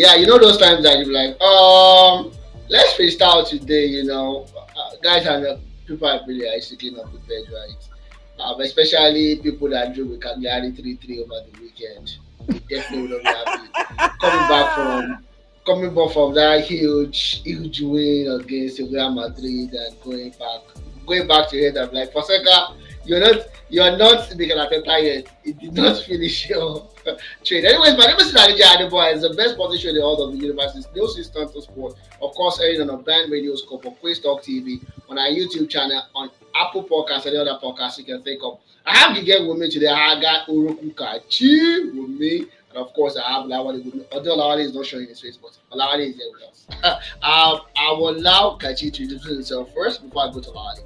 yeah, you know those times that you're like, let's freestyle today. Guys and people are really basically not prepared, right? Especially people that drew with Cagliari 3-3 over the weekend. They definitely would not be happy. Coming back from coming back from that huge win against Real Madrid and going back to it. I'm like, Fonseca, you're not the Galatasaray yet. It did not finish your trade. Anyways, my name is Nalija Adeboy. It's the best position in all of the universe. Newsinstanta Sport. Of course, airing on a band radio scope of Quiz Talk TV, on our YouTube channel, on Apple Podcasts, and the other podcasts you can think of. I have the game with me today. I got Uruku Kachi with me. And of course, I have Lawale with me. Although Lawale is not showing his face, but Lawale is there with us. I will allow Kachi to introduce himself first before I go to Lawale.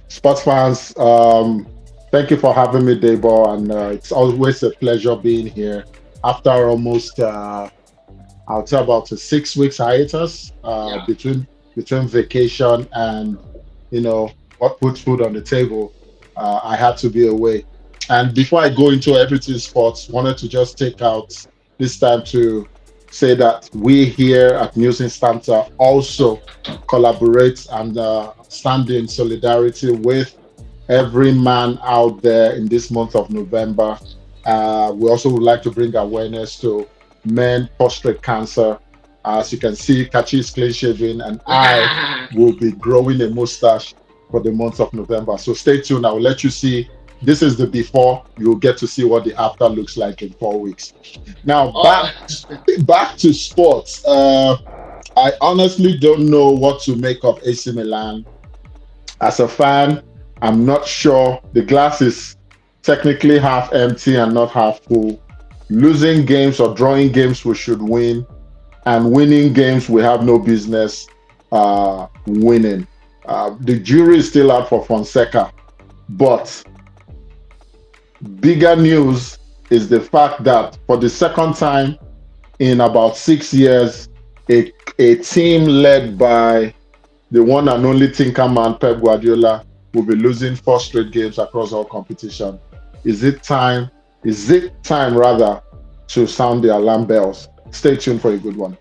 Sports fans, thank you for having me, Debo, and it's always a pleasure being here after almost, I'll tell about a 6 weeks hiatus Yeah. between vacation and what puts food on the table. I had to be away, and before I go into everything sports, wanted to just take out this time to say that we here at News Instanta also collaborate and stand in solidarity with every man out there in this month of November. We also would like to bring awareness to men prostate cancer. As you can see, Kachi is clean shaven, and I will be growing a mustache for the month of November. So stay tuned. I will let you see. This is the before. You'll get to see what the after looks like in 4 weeks. Now Oh, back to sports. I honestly don't know what to make of AC Milan. As a fan, I'm not sure. The glass is technically half empty and not half full. Losing games or drawing games we should win, and winning games we have no business winning. The jury is still out for Fonseca, but bigger news is the fact that for the second time in about 6 years, a team led by the one and only Tinkerman Pep Guardiola will be losing 4 straight games across all competition. Is it time? Is it time rather to sound the alarm bells? Stay tuned for a good one.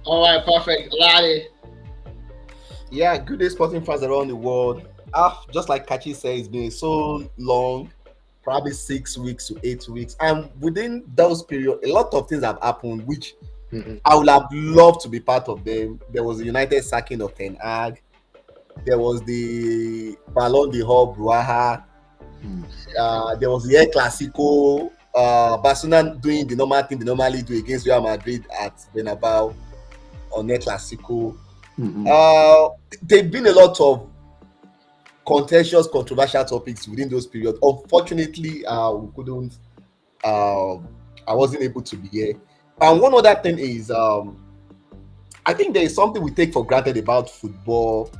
all right, perfect. Lottie. Yeah, good day, sporting fans around the world. Just like Kachi said, it's been so long, probably 6 weeks to 8 weeks, and within those period, a lot of things have happened, which Mhm. I would have loved to be part of them. There was the United sacking of Ten Hag. There was the Ballon d'Or Bruaha. Mm. There was the El Clasico. Barcelona doing the normal thing they normally do against Real Madrid at Bernabeu on El Clasico. Mhm. There've been a lot of contentious, controversial topics within those periods. Unfortunately, we couldn't. I wasn't able to be here. And one other thing is, I think there is something we take for granted about football,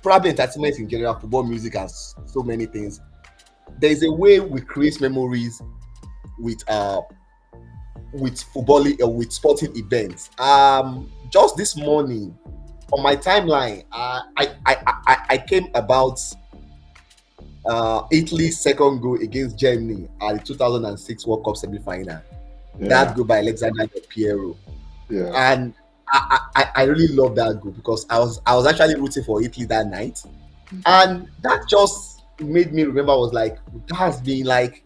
probably entertainment in general, football, music, and so many things. There is a way we create memories with football with sporting events. Just this morning on my timeline, I came about Italy's second goal against Germany at the 2006 World Cup semi-final. That Yeah, goal by Alexander Del Piero, yeah. and I really love that goal because I was actually rooting for Italy that night, and that just made me remember. I was like, that has been like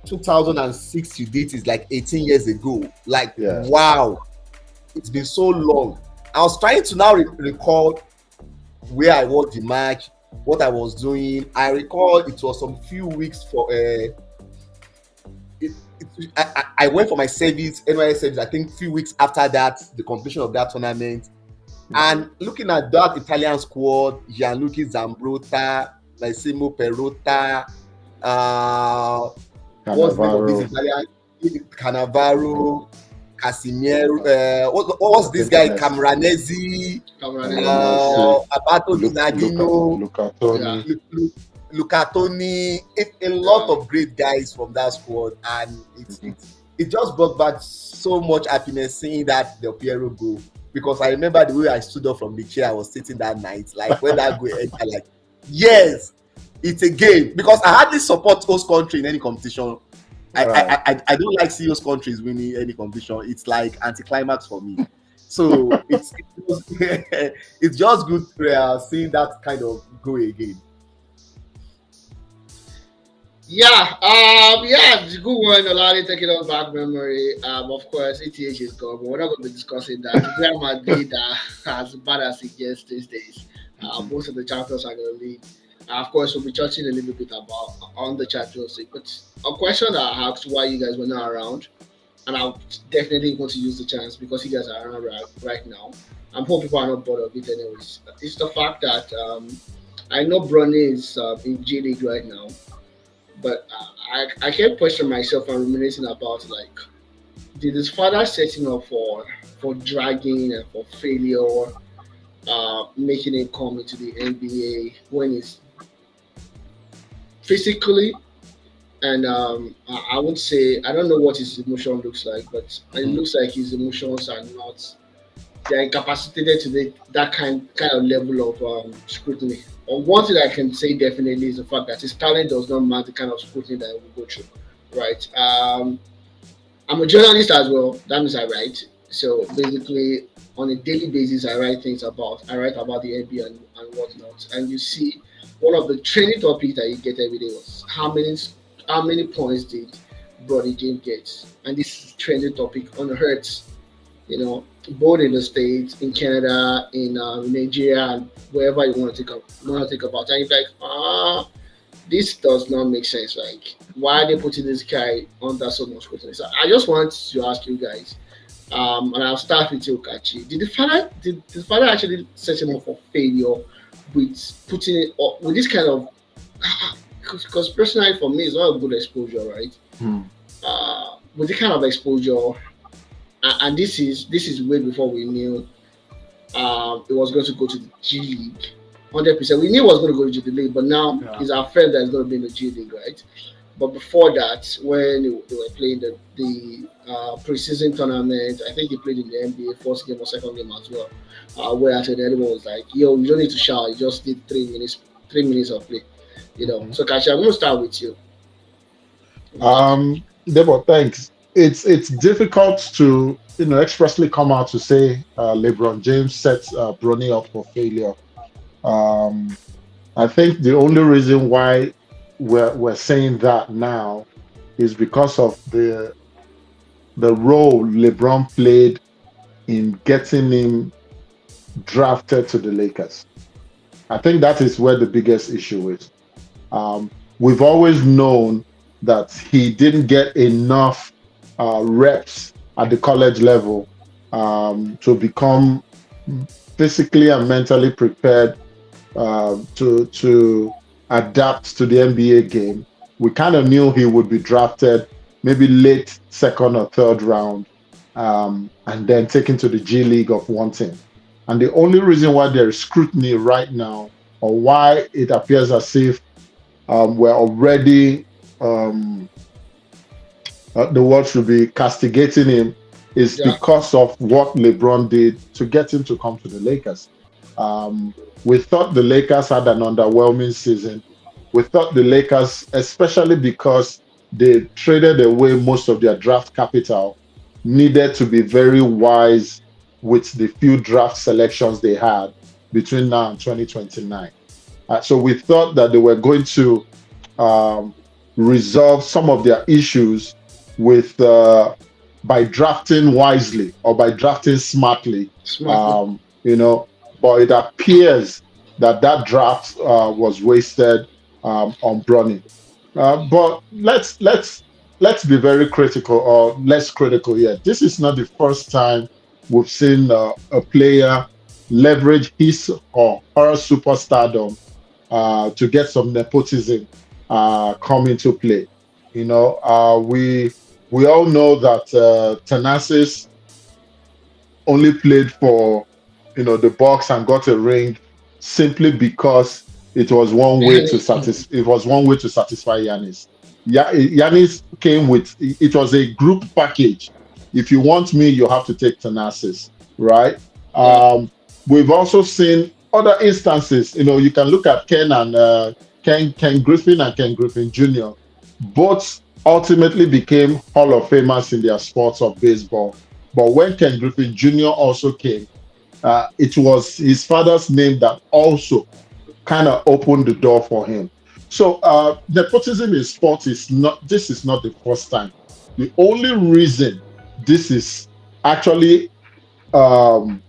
2006 to date is like 18 years ago. Like, Yeah. wow, it's been so long. I was trying to now recall where I was the match, what I was doing. I recall it was some few weeks for I went for my service, NYS service, I think few weeks after that, the completion of that tournament. And looking at that Italian squad, Gianluca Zambrotta, Massimo Perotta, what's the name of this Cannavaro, Italian? Cannavaro, Casimiro, what was this guy? Camoranesi, Camoranesi, Camoranesi, Alberto Dinardino, Luca Yeah. Toni. Luca Toni, a lot of great guys from that squad, and it just brought back so much happiness seeing that Del Piero go. Because I remember the way I stood up from the chair I was sitting that night, like when that goal entered, like, yes, it's a game. Because I hardly support host country in any competition, Right. I don't like seeing those countries winning any competition. It's like anticlimax for me. So it's just good seeing that kind of go again. Yeah, it's a good one. Olali taking us back memory. Of course, ETH is gone, but we're not going to be discussing that. Real Madrid as bad as it gets these days. Mhm. Most of the champions are going to leave. Of course, we'll be touching a little bit about on the Champions League. But a question that I asked why you guys were not around, and I'll definitely want to use the chance because you guys are around right now. I'm hoping people are not bored of it anyways. It's the fact that I know Bronny is in G League right now, but I kept questioning myself and reminiscing about like, did his father set him up for dragging and for failure, making him come into the NBA when he's physically and I would say I don't know what his emotion looks like, but it Mhm. looks like his emotions are not they're incapacitated to that kind of level of scrutiny. Or one thing I can say definitely is the fact that his talent does not match the kind of scrutiny that he will go through. Right. I'm a journalist as well. That means I write. So basically, on a daily basis, I write about the NBA and whatnot. And you see, one of the training topics that you get every day was how many points did Brody James get? And this is trending topic on Hertz. Both in the states, in Canada, in Nigeria, and wherever you want to take about. And you're like, this does not make sense. Like, why are they putting this guy under so much scrutiny? So I just want to ask you guys, and I'll start with you, Kachi. Did the father actually set him up for failure with putting it up with this kind of because personally for me it's not a good exposure, right? Hmm. With the kind of exposure, and this is way before we knew it was going to go to the G League. 100%. We knew it was going to go to the league, but now Yeah. it's our friend that's going to be in the G League, right? But before that, when they were playing the preseason tournament, I think he played in the NBA first game or second game as well. Where actually everyone was like, "Yo, you don't need to shout. You just need 3 minutes of play." Mhm. So Kashi, I'm going to start with you. Debo, thanks. It's difficult to expressly come out to say LeBron James sets Bronny up for failure. Um, I think the only reason why we're saying that now is because of the role LeBron played in getting him drafted to the Lakers. I think that is where the biggest issue is. We've always known that he didn't get enough reps at the college level to become physically and mentally prepared to adapt to the NBA game. We kind of knew he would be drafted maybe late second or third round, and then taken to the G League of one team. And the only reason why there is scrutiny right now, or why it appears as if we're already the world should be castigating him, is Yeah, because of what LeBron did to get him to come to the Lakers. We thought the Lakers had an underwhelming season. We thought the Lakers, especially because they traded away most of their draft capital, needed to be very wise with the few draft selections they had between now and 2029. So we thought that they were going to um, resolve some of their issues with by drafting wisely or by drafting smartly. smartly. Um, you know, but it appears that that draft was wasted on Bronny. But let's be very critical or less critical here. This is not the first time we've seen a player leverage his or her superstardom to get some nepotism come into play. We all know that Thanasis only played for the Bucks and got a ring simply because it was one way to satisfy Yanis. Yanis came with it was a group package. If you want me, you have to take Thanasis, right? Yeah, We've also seen other instances. You can look at Ken Griffin and Ken Griffin Jr. Both ultimately became Hall of Famers in their sports of baseball. But when Ken Griffey Jr. also came, it was his father's name that also kind of opened the door for him. So nepotism in sports is not. This is not the first time. The only reason this is actually um,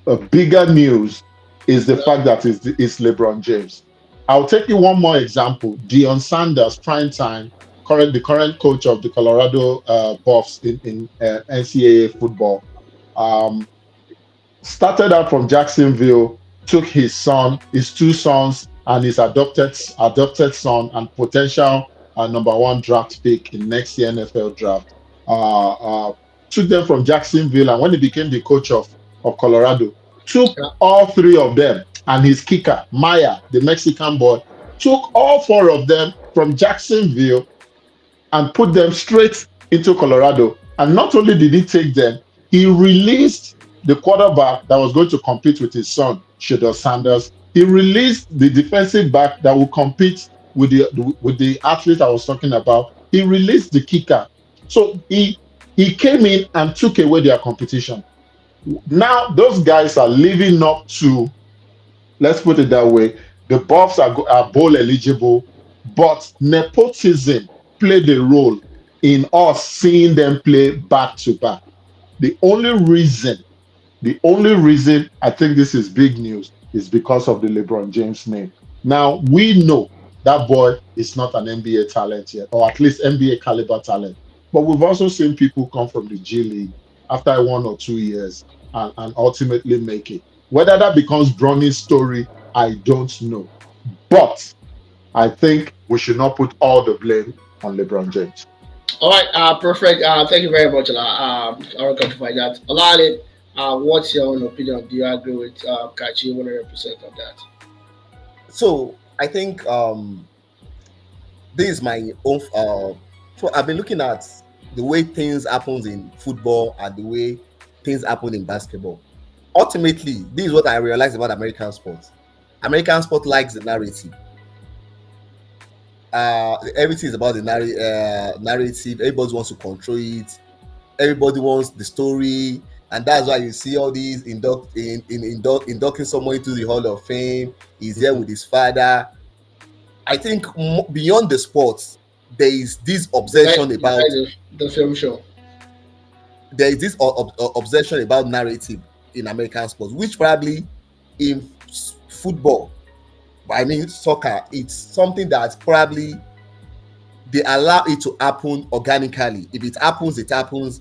a bigger news is the fact that it's LeBron James. I'll take you one more example. Deion Sanders, prime time, the current coach of the Colorado Buffs in NCAA football. Um, Started out from Jacksonville, took his two sons, and his adopted son and potential number one draft pick in next year NFL draft. Uh, uh, Took them from Jacksonville, and when he became the coach of Colorado, took Yeah. all three of them and his kicker Maya, the Mexican boy, took all four of them from Jacksonville and put them straight into Colorado. And not only did he take them, he released the quarterback that was going to compete with his son, Shedeur Sanders. He released the defensive back that will compete with the athlete I was talking about. He released the kicker. So he came in and took away their competition. Now those guys are living up to, let's put it that way, the Buffs are bowl eligible, but nepotism played a role in us seeing them play back to back. The only reason, the only reason I think this is big news is because of the LeBron James name. Now we know that boy is not an NBA talent yet, or at least NBA caliber talent. But we've also seen people come from the G League after 1 or 2 years and ultimately make it. Whether that becomes Bronny's story, I don't know. But I think we should not put all the blame on LeBron James. All right, perfect. Thank you very much, Ola. I will clarify that. Olale, what's your own opinion? Do you agree with Kachi 100% on that? So I think this is my own. So I've been looking at the way things happens in football and the way things happen in basketball. Ultimately, this is what I realized about American sports. American sport likes the narrative. Everything is about the narrative. Everybody wants to control it. Everybody wants the story, and that's why you see all these inducting someone into the Hall of Fame. He's there with his father. I think beyond the sports, there is this obsession about The film show. obsession about narrative in American sports, which probably in football, I mean soccer, it's something that probably they allow it to happen organically. If it happens, it happens.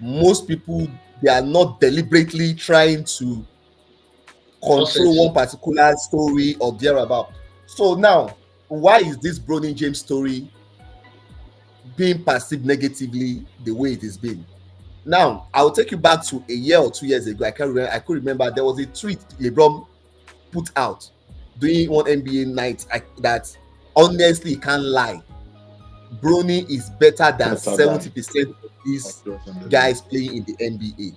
Most people, they are not deliberately trying to control one particular story or thereabout. So now, why is this Bronny James story being perceived negatively the way it is being? Now, I'll take you back to a year or 2 years ago. I could remember there was a tweet LeBron put out during one NBA night that honestly, he can't lie. Bronny is better than 70% of these guys playing in the NBA.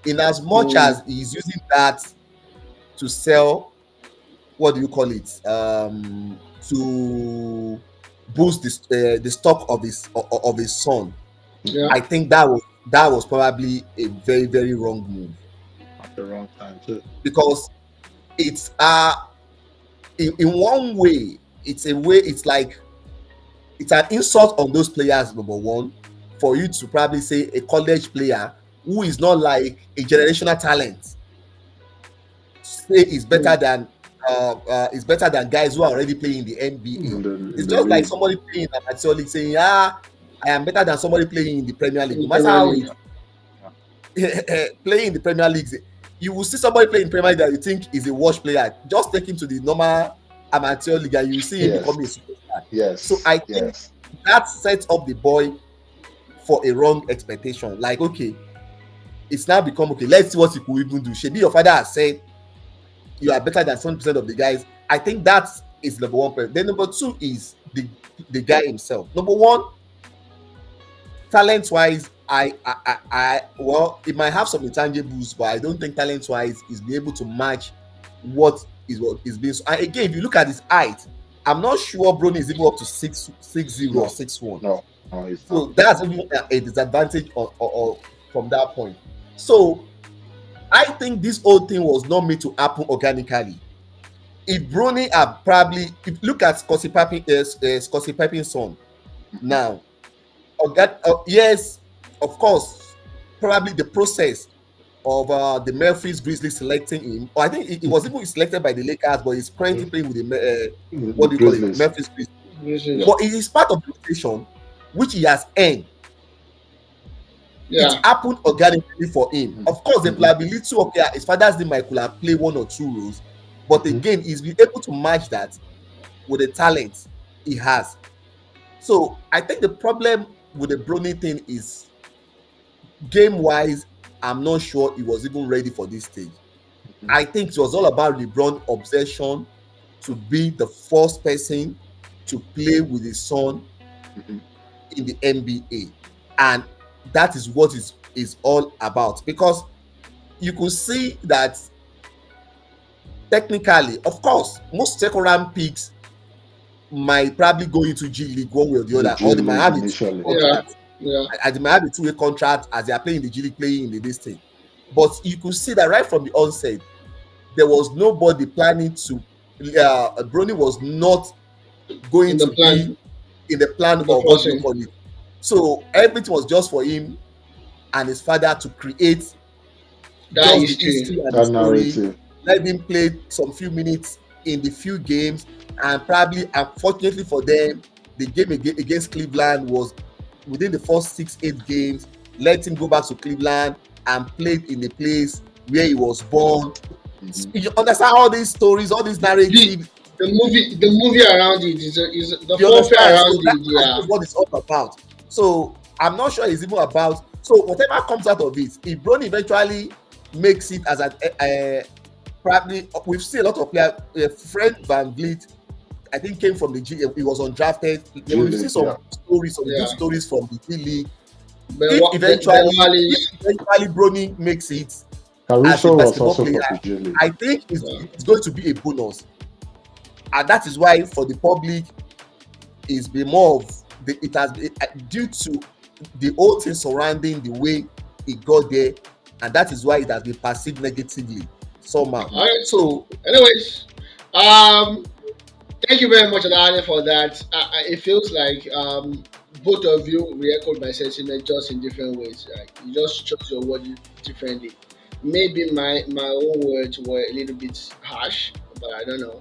In as much as he's using that to sell, what do you call it? To boost the stock of his son. Yeah. I think that was probably a very, very wrong move. At the wrong time too. Because it's in one way, it's like it's an insult on those players, number one, for you to probably say a college player who is not like a generational talent say is better than guys who are already playing in the NBA. It's just like somebody playing in amateur league saying, I am better than somebody playing in the Premier League. No matter how playing in the Premier League, you will see somebody playing in Premier League that you think is a wash player. Just take him to the normal amateur league and you see him becoming a superstar. Yes. So I think that sets up the boy for a wrong expectation. Like, okay, it's now become okay. Let's see what he could even do. Shebi, your father has said you are better than 70% of the guys. I think that is number one point. Then number two is the guy himself. Number one, talent-wise, well, it might have some intangibles, but I don't think talent-wise is be able to match what is being. And again, if you look at his height, I'm not sure Brony is even up to 6-0 or No, 6-1. no, no, it's not. So that's even a disadvantage or from that point. So I think this whole thing was not made to happen organically. If Brony are probably, if look at Scottie Pippen's son Mhm. now, yes, of course, probably the process of the Memphis Grizzlies selecting him, or I think he was even selected by the Lakers, but he's currently playing with the what do you call it, Grizzlies. Memphis Grizzlies. Yeah. But it is part of the rotation which he has earned. It Yeah. happened organically for him. Mhm. Of course, the Mhm. ability, okay, his father's name might could have played one or two roles, but Mhm. again, he's been able to match that with the talent he has. So I think the problem with the Brony thing is game wise, I'm not sure he was even ready for this stage. Mhm. I think it was all about LeBron obsession to be the first person to play with his son Mhm. in the NBA. And that is what is all about. Because you could see that technically, of course, most second round picks might probably go into G League one way or the The other, G or they might League have a two-way initially. Yeah. contract. Yeah. And they might have a two-way contract as they are playing in the G League, playing in this thing. But you could see that right from the onset, there was nobody planning to. Brony was not going In the to plan, be in the plan the of what do you forcing. call it. So everything was just for him and his father to create That just the history. history and the That story. narrative. Let him play some few minutes in the few games, and probably, unfortunately for them, the game against Cleveland was within the first 6-8 games. Let him go back to Cleveland and play in the place where he was born. Mhm. You understand all these stories, all these The narratives. the movie around it is the You warfare understand? around So it. that's Yeah. just what it's all about. So I'm not sure it's even about. So whatever comes out of it, if Bronny eventually makes it as a probably, we've seen a lot of players. Fred Van Vliet, I think, came from the G. He was undrafted. G We've seen League, yeah. some stories, some good Yeah. stories from the G League. Ben, ben If Wallace. eventually Bronny makes it as a Caruso was basketball also player, from the G League. I think Yeah. it's going to be a bonus, and that is why for the public is be more of it has been due to the whole thing surrounding the way it got there, and that is why it has been perceived negatively somehow. All right. So Anyways, um, thank you very much, Alani, for that. It feels like both of you re-echoed my sentiment just in different ways. Right? You just chose your word differently. Maybe my own words were a little bit harsh, but I don't know.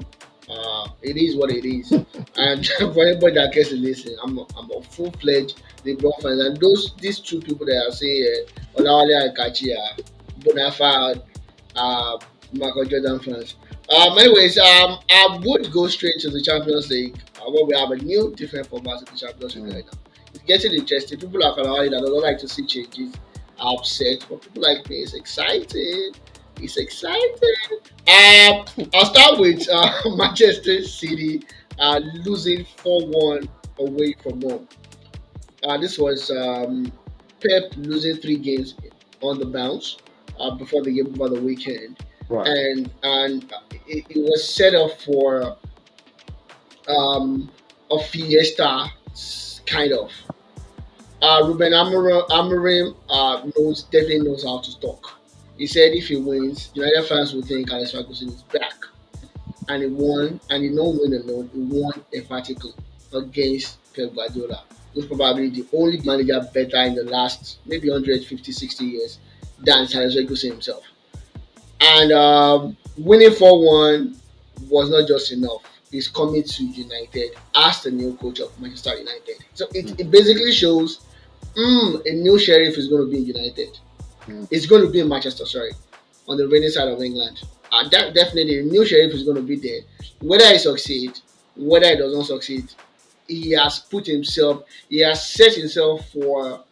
It is what it is. And for anybody that cares to listen, I'm a full fledged LeBron fan, and these two people that I say, Olawale and Kachi, are bona fide uh, Michael Jordan fans. Anyways, I would go straight to the Champions League. Where we have a new, different format of the Champions League Mm. right now. It's getting interesting. People like Kalawari that don't like to see changes are upset, but people like me, it's exciting. It's exciting. I'll start with Manchester City losing 4-1 away from home. This was Pep losing 3 games on the bounce before the game over the weekend, Right. and it was set up for a fiesta kind of. Ruben Amorim definitely knows how to talk. He said if he wins, United fans will think Alex Ferguson is back, and he won, and he not win alone. He won emphatically against Pep Guardiola, who's probably the only manager better in the last maybe 150, 60 years than Alex Ferguson himself. And winning 4-1 was not just enough. He's coming to United as the new coach of Manchester United. So Mm. it basically shows a new sheriff is going to be in United. Mm. It's going to be in Manchester, sorry, on the rainy side of England. And that definitely, the new sheriff is going to be there. Whether he succeeds, whether he does not succeed, he has set himself for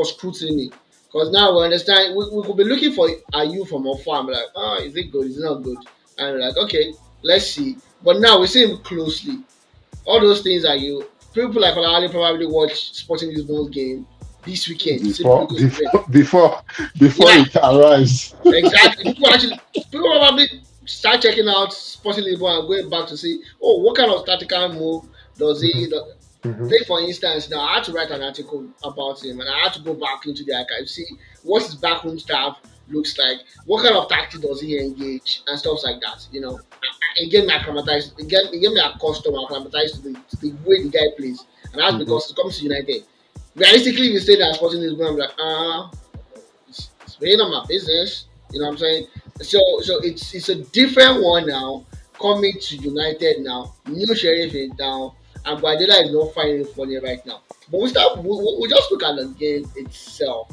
scrutiny. Because now we understand, we could be looking for a you from afar and be like, oh, is it good? Is it not good? And we're like, okay, let's see. But now we see him closely. All those things are you. People like Olali probably watch Sporting Lisbon's game this weekend simply Before because before before before yeah, it arrives. exactly. People probably start checking out Sporting Lisbon and going back to see, oh, what kind of tactical move does Mhm. he? Mhm. Take for instance, now I had to write an article about him, and I had to go back into the archive, see what his backroom staff looks like, what kind of tactic does he engage, and stuff like that. It get me acclimatized, it get me accustomed, acclimatized to the way the guy plays, and that's Mhm. because it comes to United. Realistically, if you say that Sporting Lisbon, I'm like, it's really not my business. You know what I'm saying? So it's a different one now coming to United now. New Sheriff is down, and Guardiola is not finding it funny right now. But we just look at the game itself.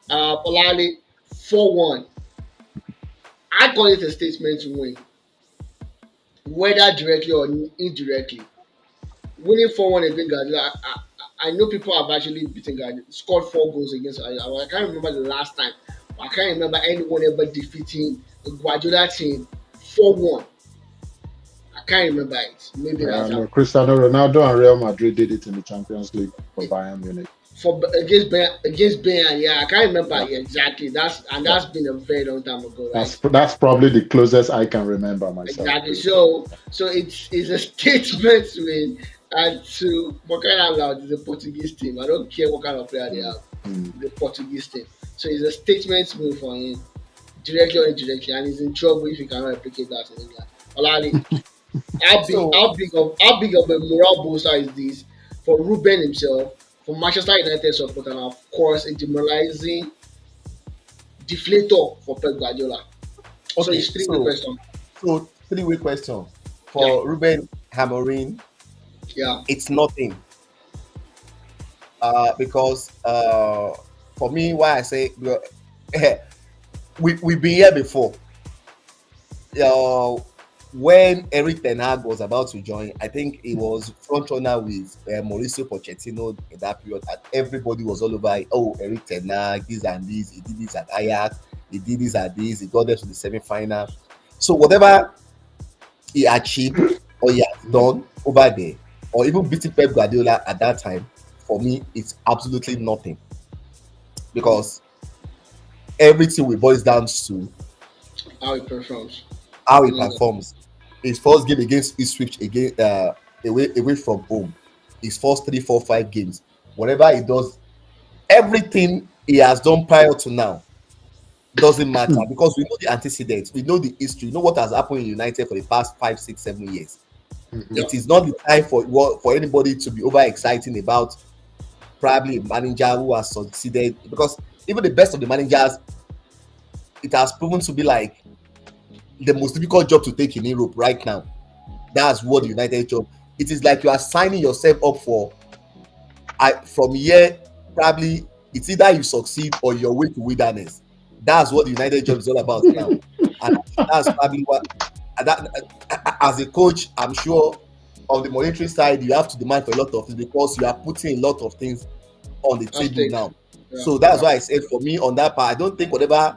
Polali 4-1. I call it a statement win, whether directly or indirectly. Winning 4-1 against Guardiola, I know people have actually beaten Guardiola, scored 4 goals against Guardiola. I can't remember the last time. I can't remember anyone ever defeating a Guardiola team 4-1. I can't remember it. Maybe Yeah, that's no, happened. Cristiano Ronaldo and Real Madrid did it in the Champions League for It- Bayern Munich. For against Bayern, yeah, I can't remember Yeah, exactly. yeah. That's been a very long time ago, right? That's probably the closest I can remember myself Exactly. too. So it's a statement win, and to what kind of loud is a Portuguese team. I don't care what kind of player they Mm, have. mm. The Portuguese team. So it's a statement win for him, directly or indirectly, and he's in trouble if he cannot replicate that in England. Olali, So how big of a moral booster is this for Ruben himself, for Manchester United support, and of course a demoralizing deflator for Pep Guardiola. So okay, it's three-way question. so three-way question Yeah, for Ruben Hamorin. yeah, It's nothing. Because for me, why I say we've been here before. Uh, when Eric Ten Hag was about to join, I think he was front runner with Mauricio Pochettino in that period, and everybody was all over. Oh, Eric Ten Hag, this and this. He did this at Ajax. He did this at this. He got them to the semi-final. So whatever he achieved or he has done over there, or even beating Pep Guardiola at that time, for me, it's absolutely nothing because everything we boils down to how he performs. how he You know, performs. His first game against Ipswich again away from home. His first 3, 4, 5 games. Whatever he does, everything he has done prior to now doesn't matter because we know the antecedents, we know the history, we know what has happened in United for the past 5, 6, 7 years. Mhm. yeah, It is not the time for anybody to be over exciting about probably a manager who has succeeded because even the best of the managers, it has proven to be like the most difficult job to take in Europe right now. That's what the United job. It is like you are signing yourself up for. From here, probably it's either you succeed or your way to wilderness. That's what the United job is all about now, and that's probably what. As a coach, I'm sure on the monetary side, you have to demand for a lot of things because you are putting a lot of things on the at table stake. now. Yeah, So that's Yeah. why I said for me on that part, I don't think whatever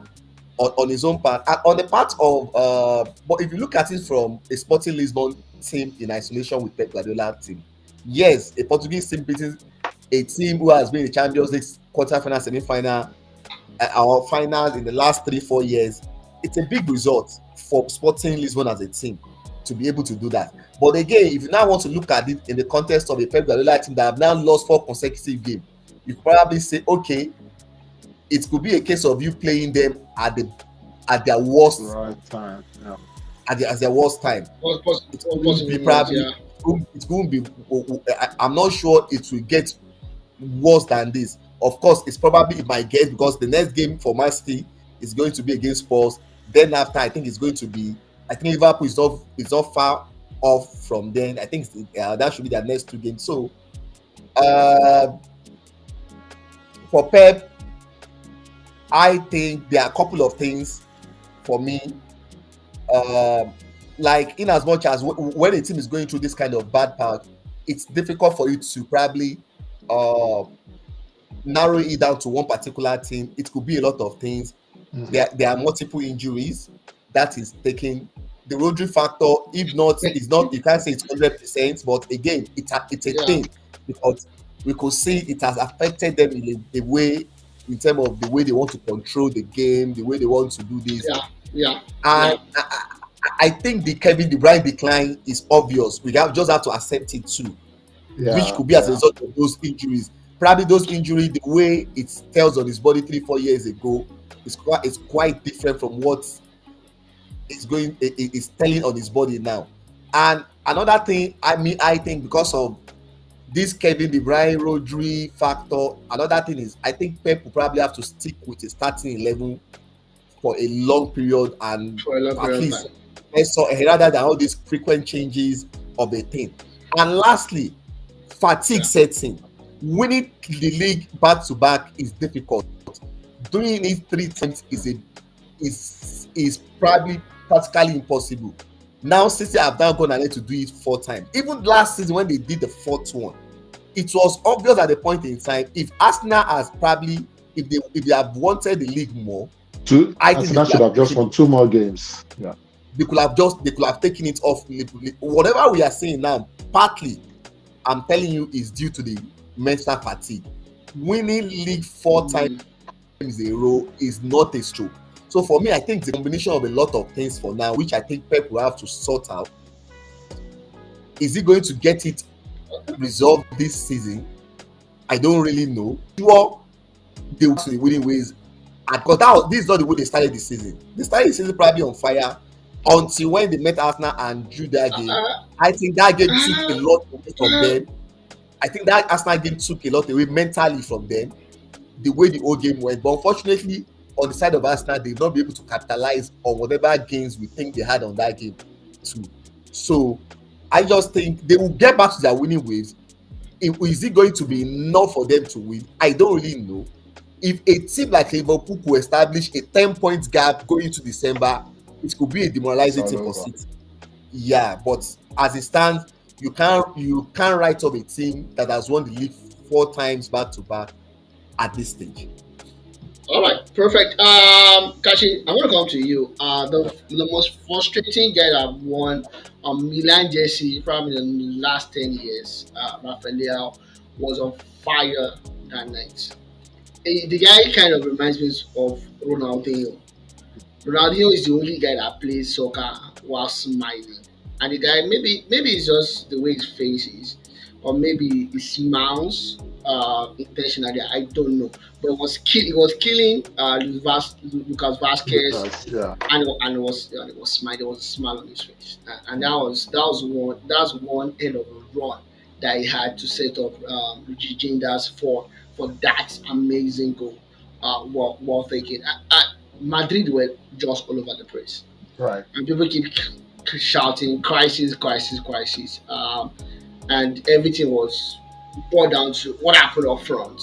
on his own part. And on the part of but if you look at it from a Sporting Lisbon team in isolation with Pep Guardiola team, yes, a Portuguese team beating a team who has been in the Champions League quarter-final, semi-final, or finals in the last 3, 4 years, it's a big result for Sporting Lisbon as a team to be able to do that. But again, if you now want to look at it in the context of a Pep Guardiola team that have now lost 4 consecutive games, you probably say, okay, it could be a case of you playing them at their worst Right time. Yeah. at their worst time. It one couldn't possible be moment. probably Yeah, it couldn't be. I'm not sure it will get worse than this. Of course, it's probably it might get because the next game for Man City is going to be against Spurs. Then after, I think it's going to be. I think Liverpool is not far off from then. I think that should be their next 2 games. So uh, for Pep, I think there are a couple of things for me um, like in as much as when a team is going through this kind of bad patch, it's difficult for you to probably uh, narrow it down to one particular team. It could be a lot of things. Mhm. There are multiple injuries that is taking the Rodri factor. If not, it's not. You can't say it's 100%, but again, it's a yeah, thing because we could see it has affected them in a way in terms of the way they want to control the game, the way they want to do this, yeah, yeah, and yeah. I think the Kevin De Bruyne decline is obvious. Just have to accept it too, which Yeah, could be as a yeah. result of those injuries. Probably those injuries, the way it tells on his body 3 4 years ago is quite different from what is telling on his body now. And another thing, I think because of this Kevin De Bruyne Rodri factor, another thing is I think Pep will probably have to stick with a starting 11 for a long period, and for a long at period of least time. rather than all these frequent changes of a thing. And lastly, fatigue Yeah, sets in. Winning the league back to back is difficult. Doing it 3 times is probably practically impossible. Now City have now gone ahead to do it 4 times. Even last season when they did the fourth one, it was obvious at the point in time if Arsenal has probably if they have wanted the league more, Two I think they Arsenal could should have have just taken won it. 2 more games. Yeah. They could have taken it off. Whatever we are saying now, partly I'm telling you is due to the mental fatigue. Winning league 4 times mm, in a row is not a stroke. So for me, I think it's a combination of a lot of things for now, which I think Pep will have to sort out. Is he going to get it resolved this season? I don't really know. Sure, they will to the winning ways. And because this is not the way they started the season. They started the season probably on fire until when they met Arsenal and drew that game. uh, I think that game took a uh, lot away from uh, them. I think that Arsenal game took a lot away mentally from them, the way the whole game went. But unfortunately, on the side of Arsenal, they will not be able to capitalize on whatever gains we think they had on that game too. So I just think they will get back to their winning ways. Is it going to be enough for them to win? I don't really know. If a team like Liverpool could establish a 10 point gap going into December, it could be a It's demoralizing all thing for over. City. Yeah, but as it stands, you can't write up a team that has won the league 4 times back to back at this stage. all right, perfect. Kashi, I want to come to you. Yeah. The most frustrating guy that won Milan jersey probably in the last 10 years, Rafael, was on fire that night. The guy kind of reminds me of Ronaldinho. Ronaldinho is the only guy that plays soccer while smiling. And the guy, maybe it's just the way his face is, or maybe he smiles intentionally. I don't know, but it was killing Lucas Vasquez, Lucas. Yeah. and it was smile. There was a smile on his face, and that was one end of a run that he had to set up Gindas for that amazing goal. While thinking, Madrid were just all over the place, Right. and people keep shouting crisis, crisis, crisis, and everything was boiled down to what happened up front.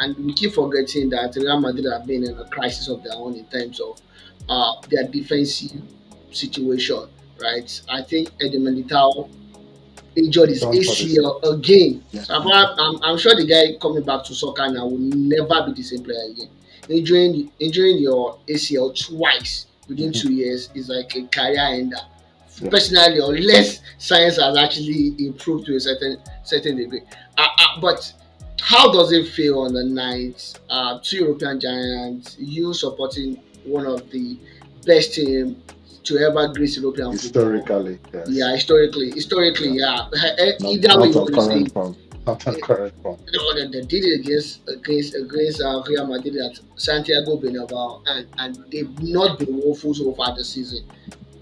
And we keep forgetting that Real Madrid have been in a crisis of their own in terms of their defensive situation, right? I think Eddie Militao injured his Done for the ACL season. again. Yeah. So I'm sure the guy coming back to soccer now will never be the same player again. Injuring your ACL twice within Mhm. 2 years is like a career ender. Yeah. Personally, unless science has actually improved to a certain degree. But how does it feel on the night? Two European giants, you supporting one of the best team to ever grace European football. Historically, Yeah, yes. historically, Yeah. yeah. Not Either way not you on want to say current it, form. Not on current form. they did it against Real Madrid at Santiago Bernabeu, and they've not been woeful so far this season.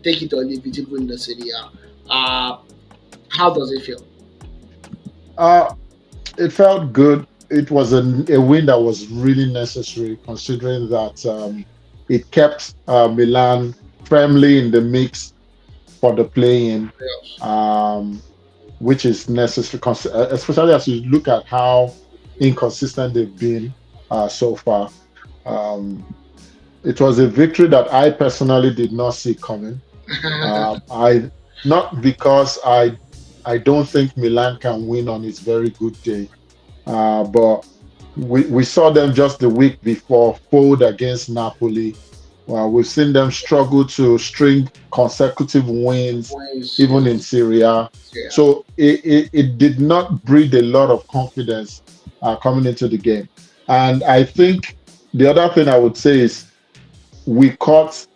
Take it or leave it, even in the Serie A. How does it feel? Uh it felt good. It was a win that was really necessary, considering that it kept Milan firmly in the mix for the play-in, Yes. um, which is necessary, especially as you look at how inconsistent they've been so far. Um, it was a victory that I personally did not see coming. I Not because I don't think Milan can win on its very good day, but we saw them just the week before fold against Napoli. We've seen them struggle to string consecutive wins, Boys, even in yes, Syria. yeah. So it did not breed a lot of confidence coming into the game. And I think the other thing I would say is we caught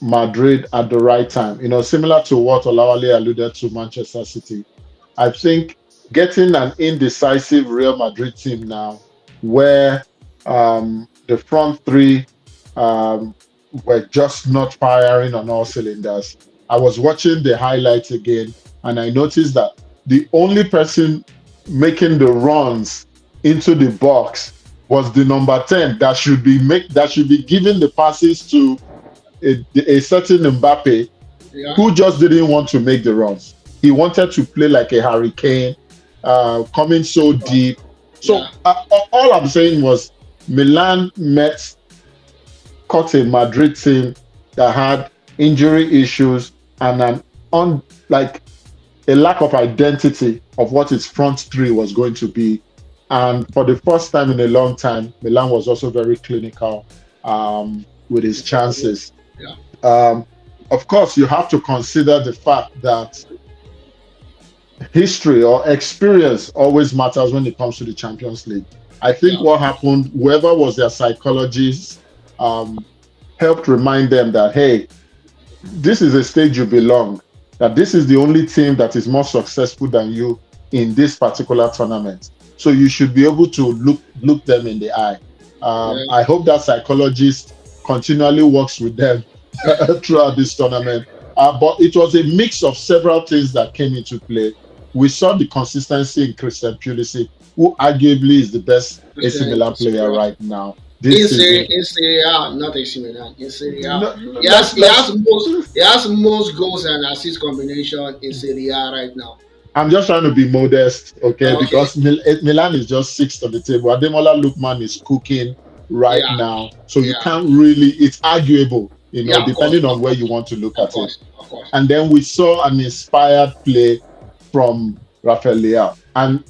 Madrid at the right time. Similar to what Olawale alluded to Manchester City. I think getting an indecisive Real Madrid team now, where the front three um, were just not firing on all cylinders. I was watching the highlights again, and I noticed that the only person making the runs into the box was the number 10 that should be giving the passes to a certain Mbappe Yeah, who just didn't want to make the runs. He wanted to play like a hurricane, coming so deep. So yeah, all I'm saying was Milan met caught a Madrid team that had injury issues and an on like a lack of identity of what its front three was going to be. And for the first time in a long time, Milan was also very clinical with his chances. yeah, Um, of course, you have to consider the fact that history or experience always matters when it comes to the Champions League. I think yeah, what happened, whoever was their psychologist, um, helped remind them that, hey, this is a stage you belong, that this is the only team that is more successful than you in this particular tournament. So you should be able to look them in the eye. yeah, I hope that psychologist continually works with them throughout this tournament. But it was a mix of several things that came into play. We saw the consistency in Christian Pulisic, who arguably is the best AC Christian Milan player Supra. right now this season. In Serie A, not AC Milan. In Serie A, No, let's he has most goals and assist combination in Serie A right now. I'm just trying to be modest, okay? Okay, Because Milan is just sixth on the table. Ademola Lookman is cooking right yeah, now. So you yeah, can't really, it's arguable, yeah, of course, depending on of where you course, want to look of at it. course, of course. And then we saw an inspired play from Rafael Leao. And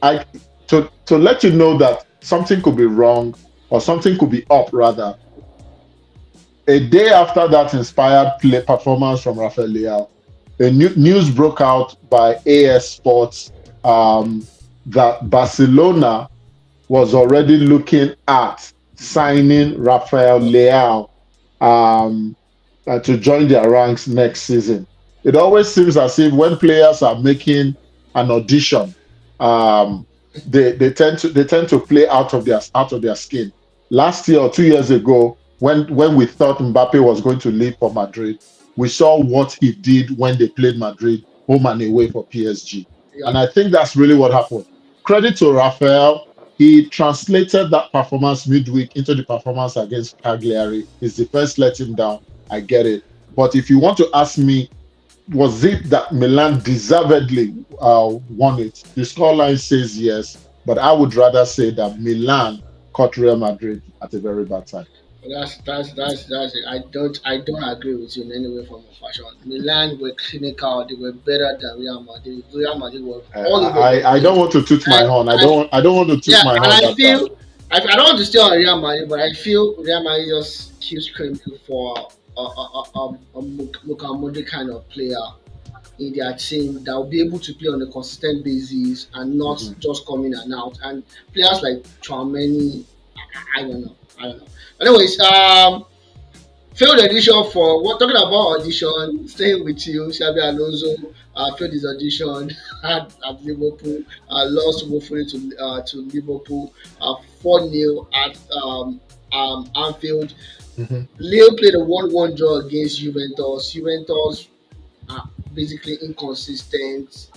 I to let you know that something could be wrong or something could be up rather. A day after that inspired play performance from Rafael Leao, news broke out by AS Sports that Barcelona was already looking at signing Rafael Leao um, to join their ranks next season. It always seems as if when players are making an audition, um, they tend to play out of their skin. Last year or 2 years ago, when we thought Mbappe was going to leave for Madrid, we saw what he did when they played Madrid home and away for PSG. Yeah, And I think that's really what happened. Credit to Rafael. He translated that performance midweek into the performance against Cagliari. His defense let him down. I get it. But if you want to ask me, was it that Milan deservedly won it? The scoreline says yes, but I would rather say that Milan caught Real Madrid at a very bad time. that's it. I don't agree with you in any way, form, or fashion. Milan were clinical. They were better than Real Madrid. Real Madrid were all over the I don't place. want to toot my And, horn. and I don't want to toot yeah, my and horn I that bad. feel I don't want to stay on Real Madrid, but I feel Real Madrid just keeps screaming for a Luka Modric kind of player in their team that will be able to play on a consistent basis and not Mhm. just come in and out. And players like Chouameni, I don't know, I don't know. Anyways, failed audition for what talking about audition, staying with you, Xabi Alonso failed his audition at Liverpool, lost woefully to Liverpool, 4-0 at Anfield. Mhm. Leo played a 1-1 draw against Juventus. Juventus are basically inconsistent.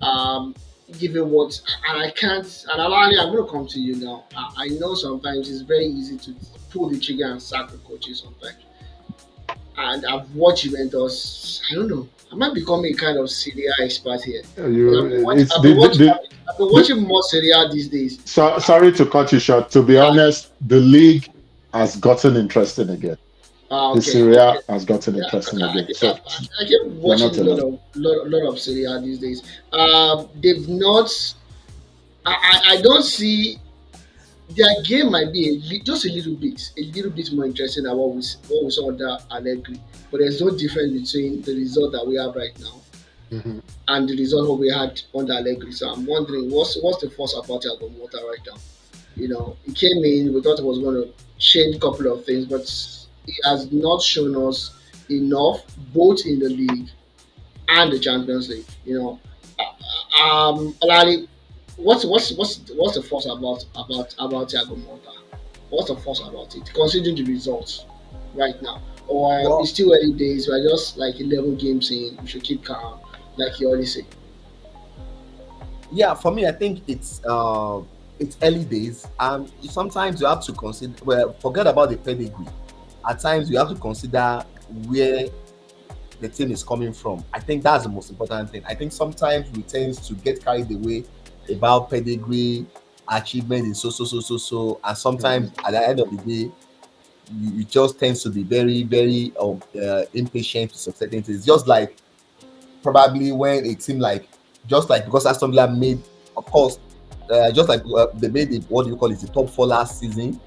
Um, given what and I can't and Alani, I'm gonna come to you now. I know sometimes it's very easy to pull the trigger and sack the coaches sometimes. And I've watched Juventus. I don't know. I might become a kind of Serie A expert here. Because It's I've been the watching more Serie A these days. sorry to cut you short. To be Uh, honest, the league has gotten interesting again. The okay, Serie okay. has gotten Yeah, interesting again. okay. So I keep you're watching not a alone. lot of Serie A these days. They've not. I don't see their game might be just a little bit more interesting than what we saw under Allegri. But there's no difference between the result that we have right now Mhm. and the result what we had under Allegri. So I'm wondering what's the force about Water right now? You know, he came in, we thought he was going to change a couple of things, but he has not shown us enough both in the league and the Champions League. Alali, what's the fuss about Thiago Motta? What's the fuss about it? Considering the results right now, or it's Well, still early days. We're just like 11 games in. We should keep calm, like you always say. yeah, for me, I think it's early days, and sometimes you have to consider. Well, forget about the pedigree. At times, you have to consider where the team is coming from. I think that's the most important thing. I think sometimes we tend to get carried away about pedigree, achievement in so, and sometimes Mhm. at the end of the day, you just tends to be very, very impatient with some certain things. Just like probably when a team like, just like because Aston Villa made, of course, just like they made it, what do you call it, the top four last season.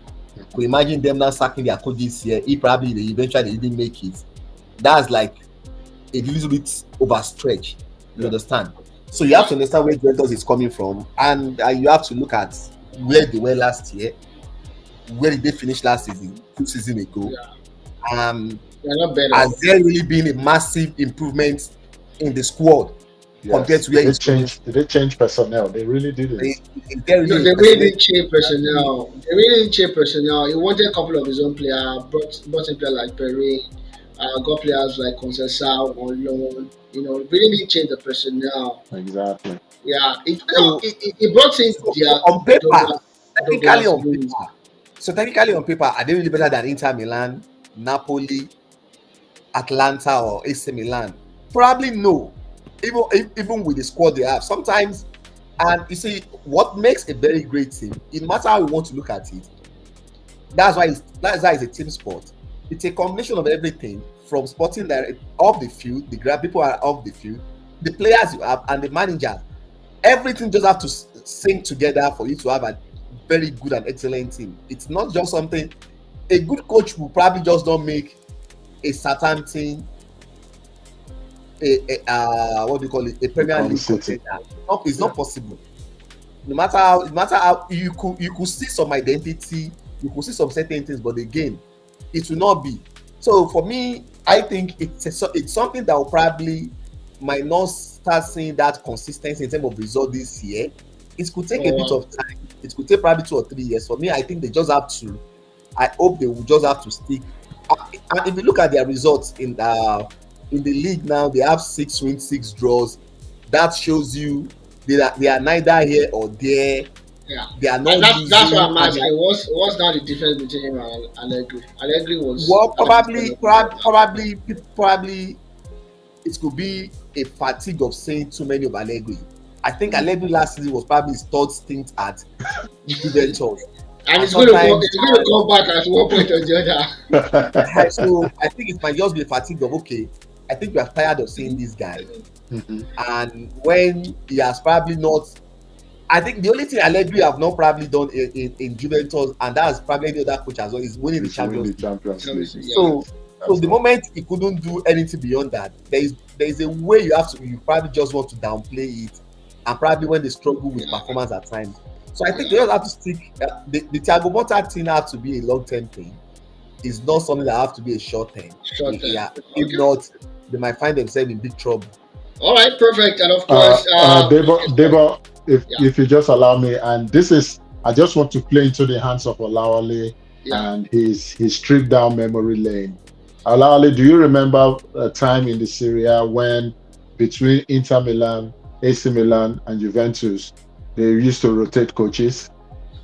Could imagine them now sacking their coach this year if probably they eventually didn't make it. That's like a little bit overstretched. You Yeah. understand? So you have Yeah, to understand where Juventus is coming from, and you have to look at where they were last year, where did they finish last season, 2 seasons ago. yeah, Um, they're not better. has there really been a massive improvement in the squad compared Yes. to where it's coming from? Did they change personnel? They really Is didn't. is there No, really a they really personal? didn't change personnel. They really didn't change personnel. He wanted a couple of his own players, brought in players like Perry, got players like Conceição on loan. Really didn't change the personnel. Exactly. Yeah, So, it brought in so their on paper, Douglas technically Douglas on Luiz. paper, so technically on paper, are they really better than Inter Milan, Napoli, Atlanta, or AC Milan? Probably no. Even with the squad they have, sometimes, and you see what makes a very great team. No matter how you want to look at it, that's why it's a team sport. It's a combination of everything from sporting direct off the field, the grab people are off the field, the players you have, and the manager. Everything just have to sing together for you to have a very good and excellent team. It's not just something a good coach will probably just not make a certain team what do you call it, a Premier Become League City. contender. It's Yeah. not possible. No matter how you could see some identity, you could see some certain things, but again, it will not be. So for me, I think it's something that will probably might not start seeing that consistency in terms of result this year. It could take a Oh bit wow. of time. It could take probably 2 or 3 years. For me, I think they just have to. I hope they will just have to stick. And if you look at their results in the league now, they have 6 wins, 6 draws. That shows you they are neither here or there. Yeah, They are and not that's why losing, I'm and they are, asking. What's now the difference between him and Allegri? Allegri was well, at the end probably, of the probably, year. probably, probably, it could be a fatigue of saying too many of Allegri. I think Allegri last season was probably his third stint at Juventus, And and it's going to come. sometimes, It's going to come back at one point or the other. so I think it might just be a fatigue of, okay, I think we are tired of seeing this guy, Mhm. and when he has probably not. I think the only thing Allegri have not probably done in Juventus, and that's probably any other coach as well, is winning the It's win Champions the League. Champions League. Obviously, yeah. So, so That's the all. moment he couldn't do anything beyond that, there is a way you probably just want to downplay it, and probably when they struggle with Yeah, performance at times. So I think they yeah. just have to stick. The Thiago Motta thing has to be a long term thing. It's not something that have to be a short term. Short term. Yeah, if Okay. not, they might find themselves in big trouble. All right. Perfect. And of course, Debo, yeah, if you just allow me, and this is, I just want to play into the hands of Olawale yeah. and his trip down memory lane. Olawale, do you remember a time in the Serie A when between Inter Milan, AC Milan, and Juventus, they used to rotate coaches?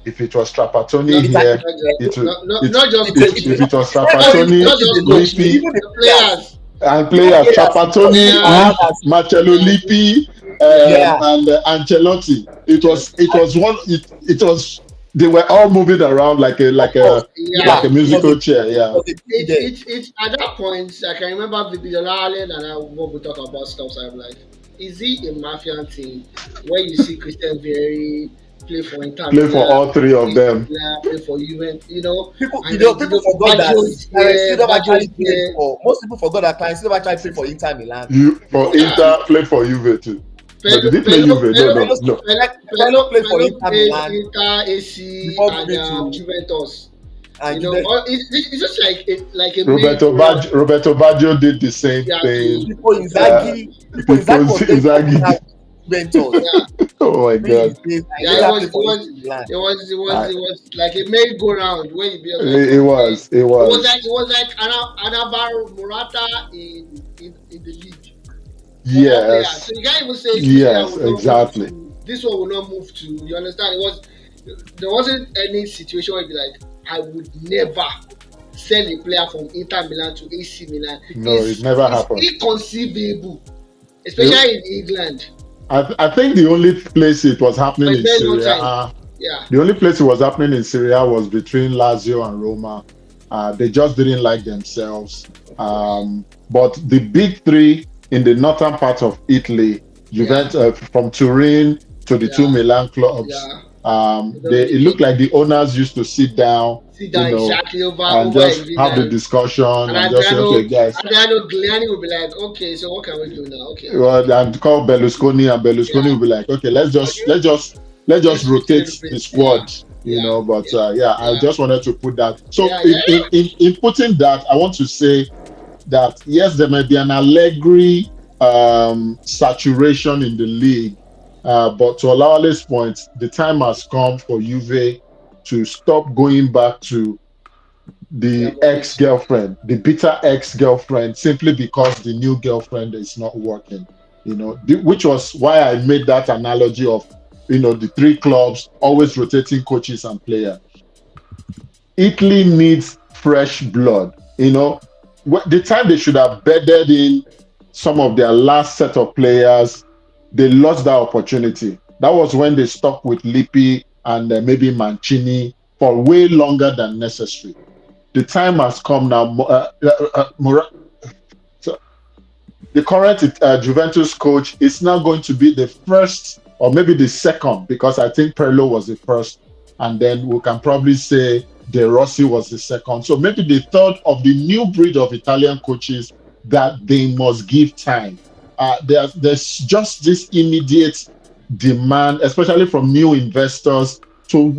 If it was Trapattoni Not It's like here, not just it would not, it not just it's if coaches. it was not even Trapattoni, Not coaches just alone, coaches. Lippi, even the The players, players. and even players players itself. Trapattoni I Yeah. and have that. Marcello Lippi, Yeah. Yeah, and Ancelotti. Yes. It was one it was they were all moving around of course. like Yeah. a Yeah, musical chair. it Yeah. was a big there. It's at that point I can remember Vivian Allen and I when we talk about stuff. So I'm like, is he a mafia thing? Where you see Christian Vieri play for Inter Play for Milan, all three of play for them. Milan, play for Juventus, People, and then people forgot that Baggio is Clarence there, Seedorf Baggio actually is played there. for. Most people forgot that Clarence Seedorf actually played for Inter Milan You for before he Yeah. played. Inter, play for Juve too. No, Pelo did he play Pelo Juve? No, Pelo no, Fellow, no. Pelo Fellow Pelo played for Pelo Inter played Milan Inter AC before and moving to Juventus. And Juve, It's just like a main Roberto round. Roberto Baggio did the same Yeah, thing. to before Uh, Inzaghi, before People Inzaghi was playing for Milan Inzaghi. Juventus. yeah, Oh my During God. his days, he yeah. It later was played it for AC was Milan. I, it was like a main go round where you be like, it okay. was. It was. It was like Anabaro Morata in the league for all players. So Yes. you can't even say this player Yes. will not move Exactly. to this one will not move to. You understand? It was there wasn't any situation where you'd be like, I would never sell a player from Inter Milan to AC Milan. No, it never It's happened. inconceivable, The, especially in England. I think the only place it was happening For a in very long Syria, time. Yeah. the only place it was happening in Syria was between Lazio and Roma. They just didn't like themselves. Of course. But the big three in the northern part of Italy, Yeah. Juventus, from Turin to the two Yeah. Milan clubs, Yeah. They don't really it looked pick. like the owners used to sit down, Sit you down know, exactly and over a just have the dinner. discussion And and just say, okay, guys, Adriano Gliani will be like, okay, so what can we do now? Okay, okay. well, and call Berlusconi, and Berlusconi will Yeah. be like, okay, let's just Let's switch a rotate little the bit. Yeah. squad, Yeah. But yeah, I Yeah. just wanted to put that. So Yeah. Yeah. in putting that, I want to say that yes, there may be an Allegri saturation in the league, but to Olawale's point, the time has come for Juve to stop going back to Yeah. the But this. ex-girlfriend, the bitter ex-girlfriend, simply because the new girlfriend is not working. Which was why I made that analogy of, the three clubs always rotating coaches and players. Italy needs fresh blood. The time they should have bedded in some of their last set of players, they lost that opportunity. That was when they stuck with Lippi and maybe Mancini for way longer than necessary. The time has come now. So the current Juventus coach is now going to be the first, or maybe the second, because I think Pirlo was the first, and then we can probably say De Rossi was the second. So maybe the third of the new breed of Italian coaches that they must give time. There's just this immediate demand, especially from new investors, to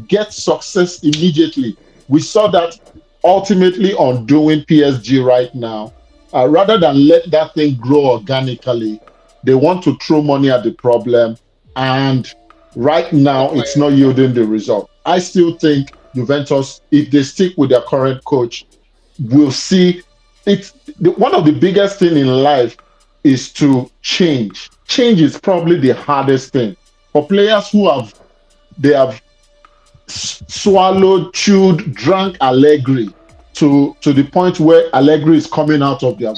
get success immediately. We saw that ultimately on doing PSG right now. Rather than let that thing grow organically, they want to throw money at the problem, and right now it's Acquire. not yielding the result. I still think Juventus, if they stick with their current coach, will see it. One of the biggest thing in life is to change. Change is probably the hardest thing for players they have swallowed, chewed, drank Allegri to the point where Allegri is coming out of their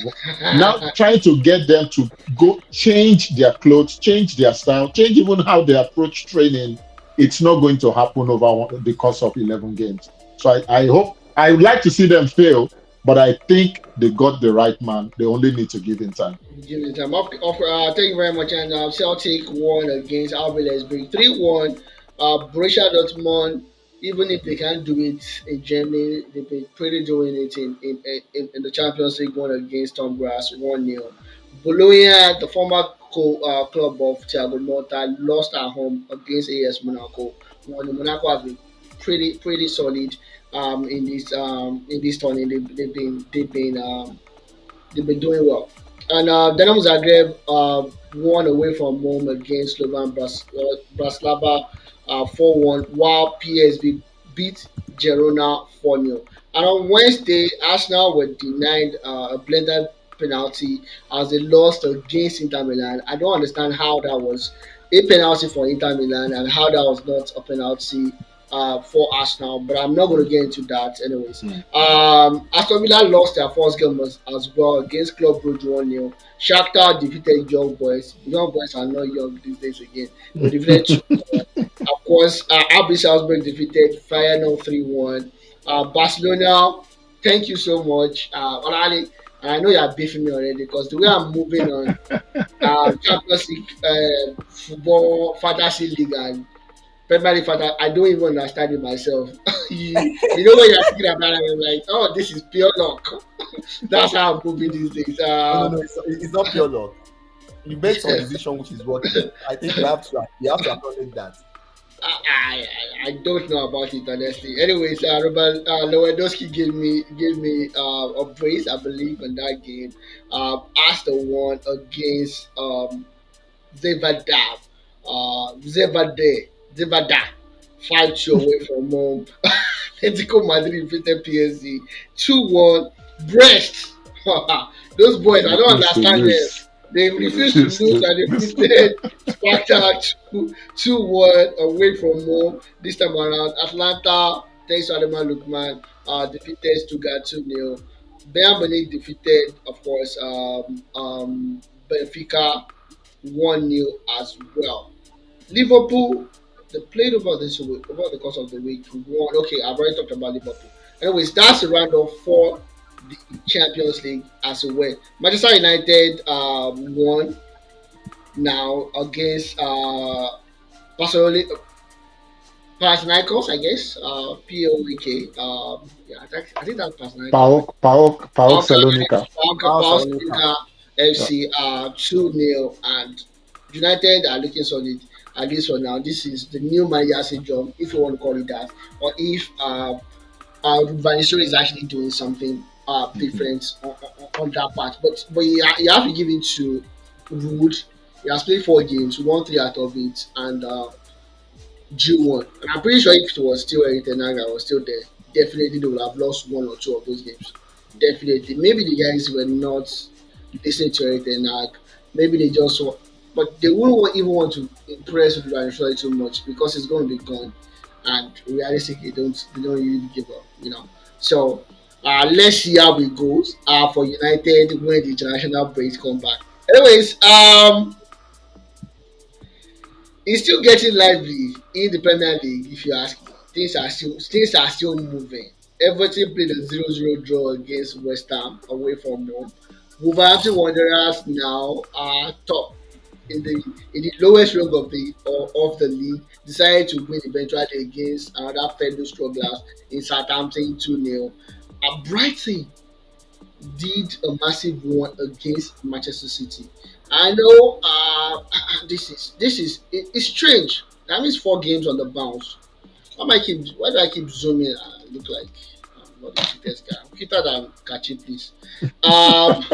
now trying to get them to go change their clothes, change their style, change even how they approach training. It's not going to happen over the course of 11 games. So I hope, I would like to see them fail, but I think they got the right man. They only need to give him time. Give me time. Thank you very much. And Celtic won against RB Leipzig 3-1. Borussia Dortmund, even if they can't do it in Germany, they've been pretty doing it in the Champions League, won against Tom Grass 1-0. Bologna, the former club of Thiago Motta, lost at home against AS Monaco. Monaco has been pretty solid in this tournament. They've been doing well. And Dynamo Zagreb won away from home against Bratislava 4-1, while PSV beat Girona 4-0. And on Wednesday, Arsenal were denied a blended penalty as they lost against Inter Milan. I don't understand how that was a penalty for Inter Milan and how that was not a penalty for Arsenal, but I'm not going to get into that anyways. Mm. Aston Villa lost their first game as well against Club Brugge 1-0. Shakhtar defeated Young Boys. Young Boys are not young these days again. They defeated 2-1. Of course, RB Salzburg defeated Feyenoord 3-1. Barcelona, thank you so much. Olali, and I know you're beefing me already because the way I'm moving on Champions League, football, fantasy league, and Premier League fantasy, I don't even understand it myself. You know when you're thinking about it, I'm like, oh, this is pure luck. That's how I'm moving these days. No, it's not pure luck. You made some decision which is working. I think you have to acknowledge that. I don't know about it honestly. Anyways, Robert Lewandowski gave me a praise, I believe, in that game. As the one against Zevada, Zevada, 5-2 away from home. Atletico Madrid defeated PSG 2-1. Brest, those boys, I don't Refuse to understand them. lose. They refused to Refuse lose to and lose. defeated Sparta 2-1 away from home. This time around, Atlanta, thanks to Ademan Lukman, defeated Stuttgart 2-0. Bayern Munich defeated, of course, Benfica 1-0 as well. Liverpool, they played over this week, over the course of the week. Won. Okay, I've already talked about Liverpool. Anyways, that's a round for the Champions League as a win. Manchester United won now against Barcelona, Panathinaikos, I guess. POEK. Yeah, I think that's Panathinaikos. Paok Palka, Salonika. Now Salonika. Palka Yeah. FC 2-0, and United are looking solid at least for now. This is the new manager syndrome, if you want to call it that, or if Vanisho is actually doing something Mhm. different on that part. But you have to give it to Wood. He has played 4 games, won 3 out of it, and G1. And I'm pretty sure if it was still Eric Ten Hag that was still there, definitely they would have lost 1 or 2 of those games. Definitely. Maybe the guys were not listening to Eric Ten Hag. Maybe they just but they wouldn't even want to impress with Ryan too much because it's going to be gone. And realistically, they don't really give up, So let's see how it goes for United when the international breaks come back. Anyways, it's still getting lively in the Premier League. If you ask me, things are still moving. Everton played a 0-0 draw against West Ham away from home. Wolverhampton Wanderers now are top in the lowest rank of the league. Decided to win eventually against another fellow strugglers in Southampton 2-0. Brighton did a massive one against Manchester City. I know it's strange. That means 4 games on the bounce. Why do I keep zooming? I look like I'm not the fittest guy. I'm fitter than Kachi, please. Um,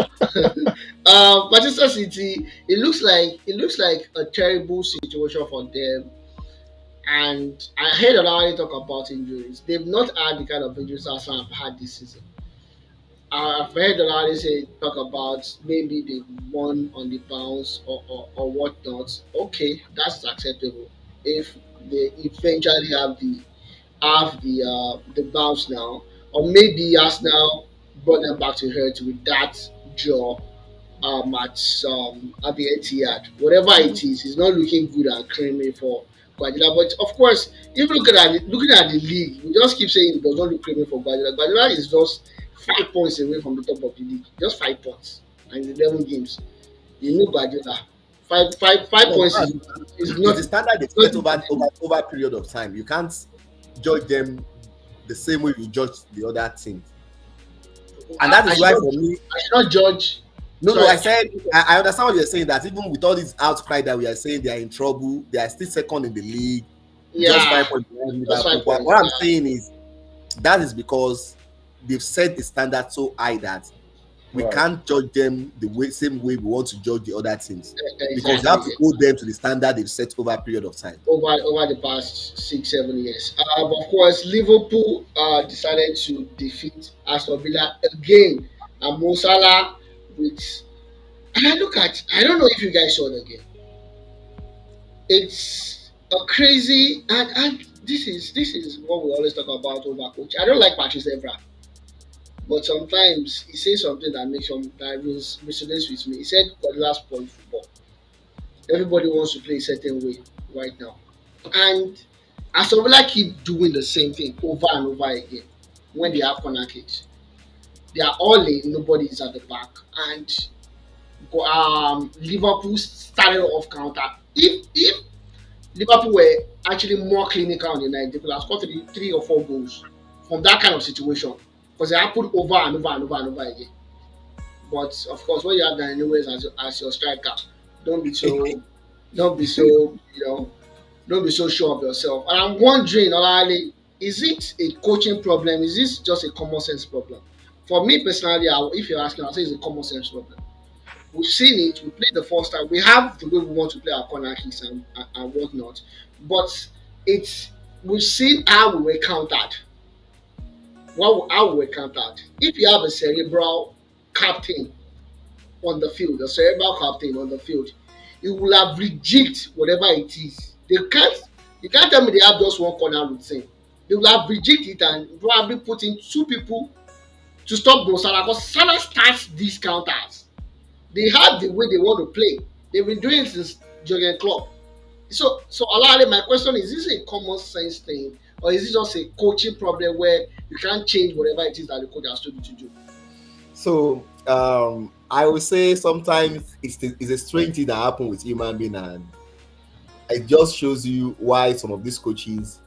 Manchester City. It looks like a terrible situation for them. And I heard already talk about injuries. They've not had the kind of injuries Arsenal have had this season. I've heard a lot of say talk about maybe they won on the bounce or whatnot. Okay, that's acceptable if they eventually have the bounce now, or maybe Arsenal brought them back to earth with that draw at the Etihad. Whatever it is, it's not looking good and creamy for Guardiola. But of course, if looking at the league, we just keep saying it does not look creamy for Guardiola. Guardiola is just 5 points away from the top of the league, just 5 points, and in 11 games. You know Guardiola, five No, points that's is it's not the standard they not set over a period of time. You can't judge them the same way you judge the other team. And that I is should why not for me, I should not judge. no, Sorry, I said I understand what you're saying, that even with all this outcry that we are saying they are in trouble, they are still second in the league, just yeah, 5 points behind just Liverpool. five But points. what I'm saying is that is because they've set the standard so high that we Right. can't judge them the same way we want to judge the other teams, because we have Exactly. to hold them to the standard they've set over a period of time. Over the past 6 7 years. But of course, Liverpool decided to defeat Aston Villa again, and Mo Salah with. And I don't know if you guys saw the game. It's a crazy and this is what we always talk about over coach. I don't like Patrice Evra, but sometimes he says something that resonates with me. He said Guardiola's spoiled football. Everybody wants to play a certain way right now. And Aston Villa keep doing the same thing over and over again when they have corner kicks. They are all in, nobody is at the back. And Liverpool started off counter. If Liverpool were actually more clinical on the night, they could have scored three or four goals from that kind of situation. Because they happened over and over and over and over again. But of course, when you have Daniel Lewis as your striker, don't be so, don't be so, Don't be so sure of yourself. And I'm wondering, Olale, is it a coaching problem? Is this just a common sense problem? For me personally, if you're asking, I'll say it's a common sense problem. We've seen it. We played the first time. We have the way we want to play our corner kicks and whatnot. But it's we've seen how we were countered. How we were countered. If you have a cerebral captain on the field, a cerebral captain on the field, you will have reject whatever it is. You can't tell me they have just one corner routine. They will have reject it and probably put in two people to stop Bro Salah because Salah starts these counters. They have the way they want to play. They've been doing it since Jurgen Klopp. So Alali, my question is this a common sense thing or is it just a coaching problem where you can't change whatever it is that the coach has told you to do? So I would say sometimes it's a strange thing that happens with human being, and it just shows you why some of these coaches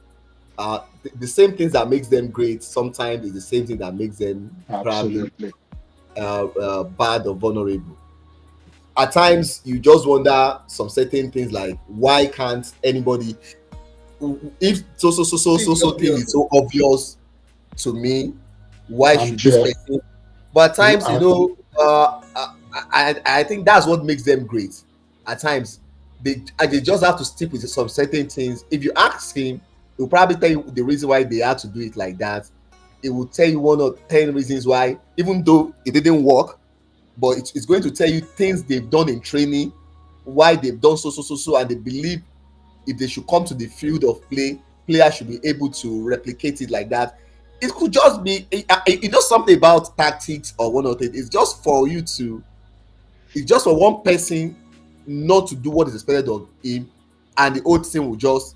are the same things that makes them great. Sometimes it's the same thing that makes them probably Absolutely. bad or vulnerable. At times, you just wonder some certain things like why can't anybody, if See the so thing obvious. is so obvious to me, why I'm should this sure. person? But at times, I, I think that's what makes them great. At times, they just have to stick with some certain things. If you ask him, he'll probably tell you the reason why they had to do it like that. It will tell you 1 or 10 reasons why, even though it didn't work, but it's going to tell you things they've done in training, why they've done so, and they believe if they should come to the field of play, players should be able to replicate it like that. It could just be it's just something about tactics or one of it. It's just for you to, it's just for one person not to do what is expected of him, and the whole team will just,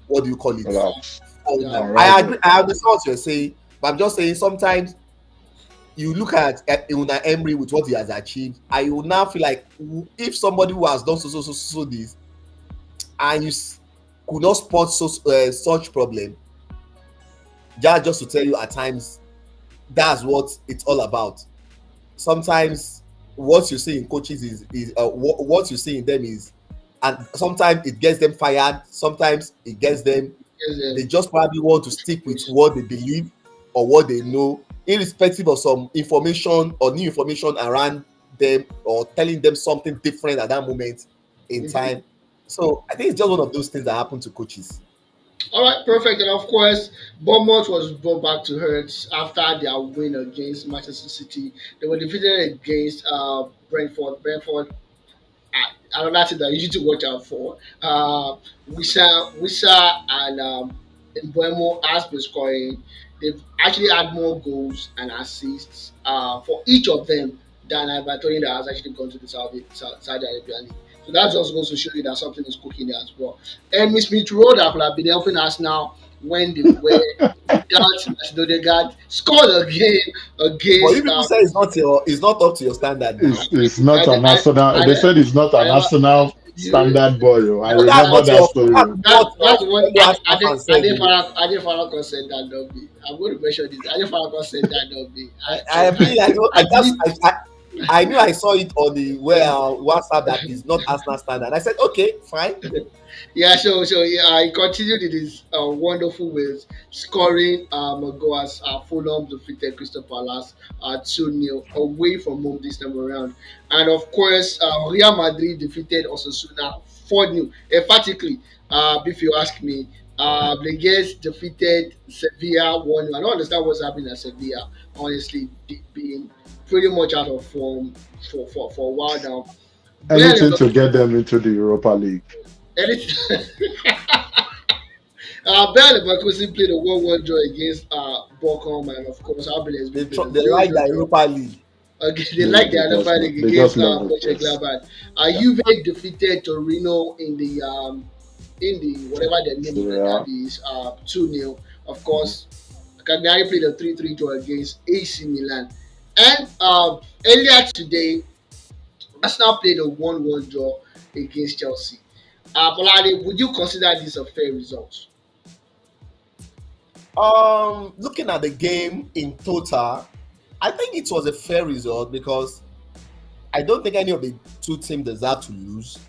what do you call it, collapse. fall Yeah. down. All right. I agree. I understand what you're saying, but I'm just saying sometimes you look at Unai Emery with what he has achieved, and you will now feel like if somebody who has done so this, and could not spot such problem, just to tell you at times that's what it's all about. Sometimes what you see in coaches is what you see in them is, and sometimes it gets them fired, sometimes it gets them, Yes, they just probably want to stick with what they believe or what they know, irrespective of some information or new information around them or telling them something different at that moment in Mhm. time. So I think it's just one of those things that happen to coaches. All right, perfect. And of course, Bournemouth was brought back to earth after their win against Manchester City. They were defeated against Brentford. Brentford, another thing that you need to watch out for. Wisa and Mbuemo has been scoring. They've actually had more goals and assists for each of them than Everton that has actually gone to the Saudi Arabia League. So that just goes to show you that something is cooking there as well. And Miss Smith Rowe that could have been helping us now when they were without Odegaard scored again But you against people say it's not up to your standard now. It's not I, an I, Arsenal. They I, said it's not an I, Arsenal you, standard boy. Oh. I No, that's remember that what that your story. that's Oh. what that's your the one fellow Arsenal fan said. Ade Farakon said that not me. I'm going to mention this. Ade Farakon said that not me. I know. I believe I knew I saw it on the WhatsApp that is not Arsenal standard. I said, okay, fine. yeah, so yeah, he continued in his wonderful ways, scoring a goal as Fulham defeated Crystal Palace 2-0 away from home this time around. And of course, Real Madrid defeated Osasuna 4-0. Emphatically, if you ask me, Leganes defeated Sevilla 1-0. I don't understand what's happening at Sevilla, honestly, being pretty much out of form for a while now. Anything Bell to get them into the Europa League. anything. Bayer Leverkusen played a 1-1 draw against Bochum, and of course, Abel They played a they 0 like 0 the draw. Europa League. Okay, they like the Europa League They just against love it. Yes. Mönchengladbach. Yeah. Juve defeated Torino in the whatever the name of So, the yeah. derby is 2-0. Of course, Cagliari played a 3-3 draw against AC Milan, and earlier today, Arsenal played a 1-1 draw against Chelsea. Bolade, would you consider this a fair result? Looking at the game in total, I think it was a fair result because I don't think any of the two teams deserve to lose.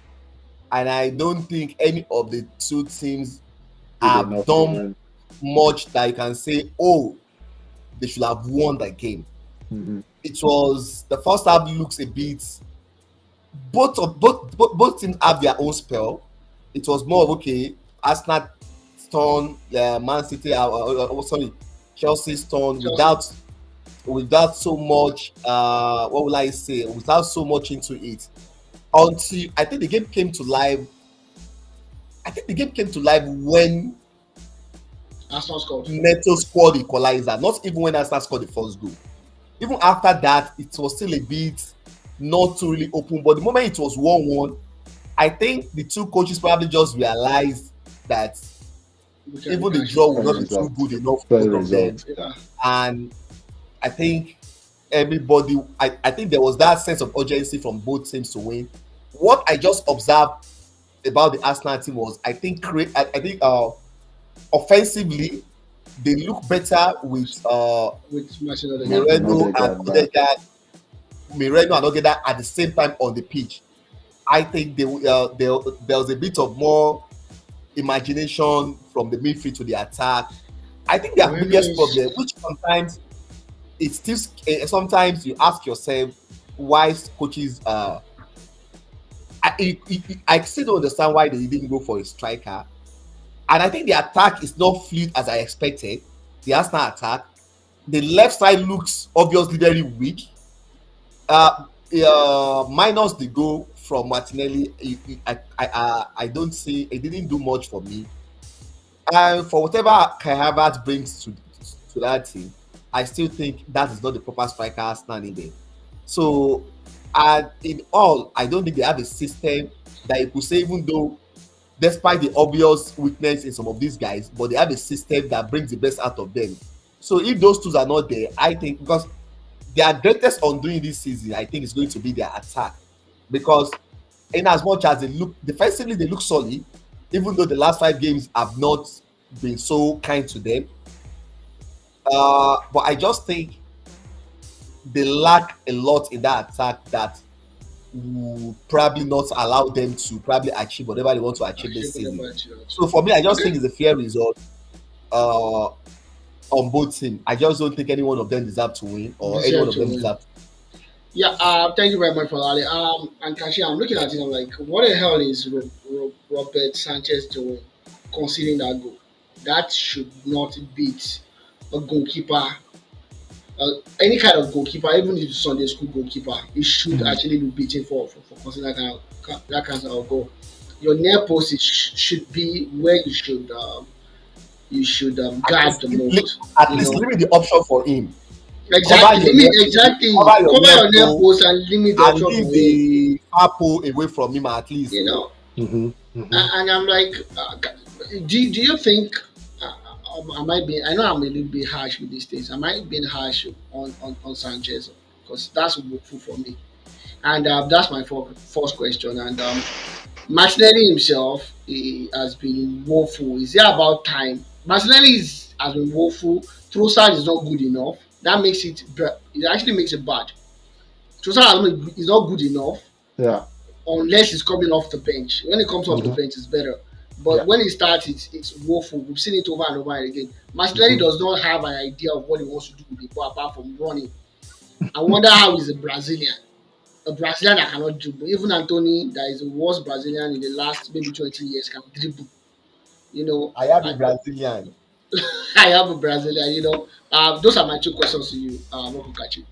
and I don't think any of the two teams Did have enough to done win. much that you can say, oh, they should have won that game. Mm-hmm. It was the first half looks a bit. Both teams have their own spell. It was more of okay. Arsenal turn, Man City, sorry, Chelsea's turn Chelsea. without so much. What will I say? Without so much into it. Until I think the game came to life. I think the game came to life when Arsenal scored. Neto scored the equalizer. Not even when Arsenal scored the first goal. Even after that, it was still a bit not too really open. But the moment it was 1-1, I think the two coaches probably just realized that We even the can draw shoot. would Fair not be too result. good enough for Fair both of them. result. Yeah. And I think everybody, I think there was that sense of urgency from both teams to win. What I just observed about the Arsenal team was, I think, I think offensively, they look better with With Martin Odegaard. Martin Mireno and Odegaard back. Odegaard, at the same time on the pitch. I think there was a bit of more imagination from the midfield to the attack. I think their Moreno biggest is problem, which sometimes it still sometimes you ask yourself why coaches I still don't understand why they didn't go for a striker. And I think the attack is not fluid as I expected. The Arsenal attack, the left side looks obviously very weak. Uh, Minus the goal from Martinelli, I don't see it didn't do much for me. And for whatever Kai Havertz brings to that team, I still think that is not the proper striker standing there. So, and in all, I don't think they have a system that you could say, even though despite the obvious weakness in some of these guys, but they have a system that brings the best out of them. So if those tools are not there, I think because their greatest undoing this season, I think is going to be their attack. Because in as much as they look defensively, they look solid, even though the last 5 games have not been so kind to them. But I just think they lack a lot in that attack that will probably not allow them to probably achieve whatever they want to achieve actually this for the season. match. So for me, I just Okay. think it's a fair result uh, on both teams. I just don't think any one of them deserve to win or any one Deserve of to them win. deserve. Yeah, thank you very much for that. And Kashi, I'm looking at it. I'm like, what the hell is Robert Sanchez doing, conceding that goal? That should not beat a goalkeeper. Any kind of goalkeeper, even if it's Sunday school goalkeeper, it should Mhm. actually be beaten for conceding that kind of goal. Your near post should be where you should At guard least, the most. at You least know limit the option for him. Cover exactly. your Limit near, exactly. cover your Cover near your near pole post and limit the and option leave for him. the far pole away from him at least. You know. Mhm. Mhm. And I'm like, do you think I might be? I know I'm a little bit harsh with these things. I might be harsh on Sanchez because that's woeful for me. And that's my first question. And Martinelli himself he has been woeful. Is it about time? Has been woeful. Trossard is not good enough. That makes it. It actually makes it bad. Trossard is not good enough Yeah. unless he's coming off the bench. When he comes off the Mhm. bench, it's better. But Yeah. when he starts, it's woeful. We've seen it over and over again. Martinelli Mhm. does not have an idea of what he wants to do with the ball apart from running. I wonder how he's a Brazilian that cannot dribble. Even Anthony, that is the worst Brazilian in the last maybe 20 years, can dribble. You know, I have a I, Brazilian. I have a Brazilian. Those are my two questions to you, Mokukachi.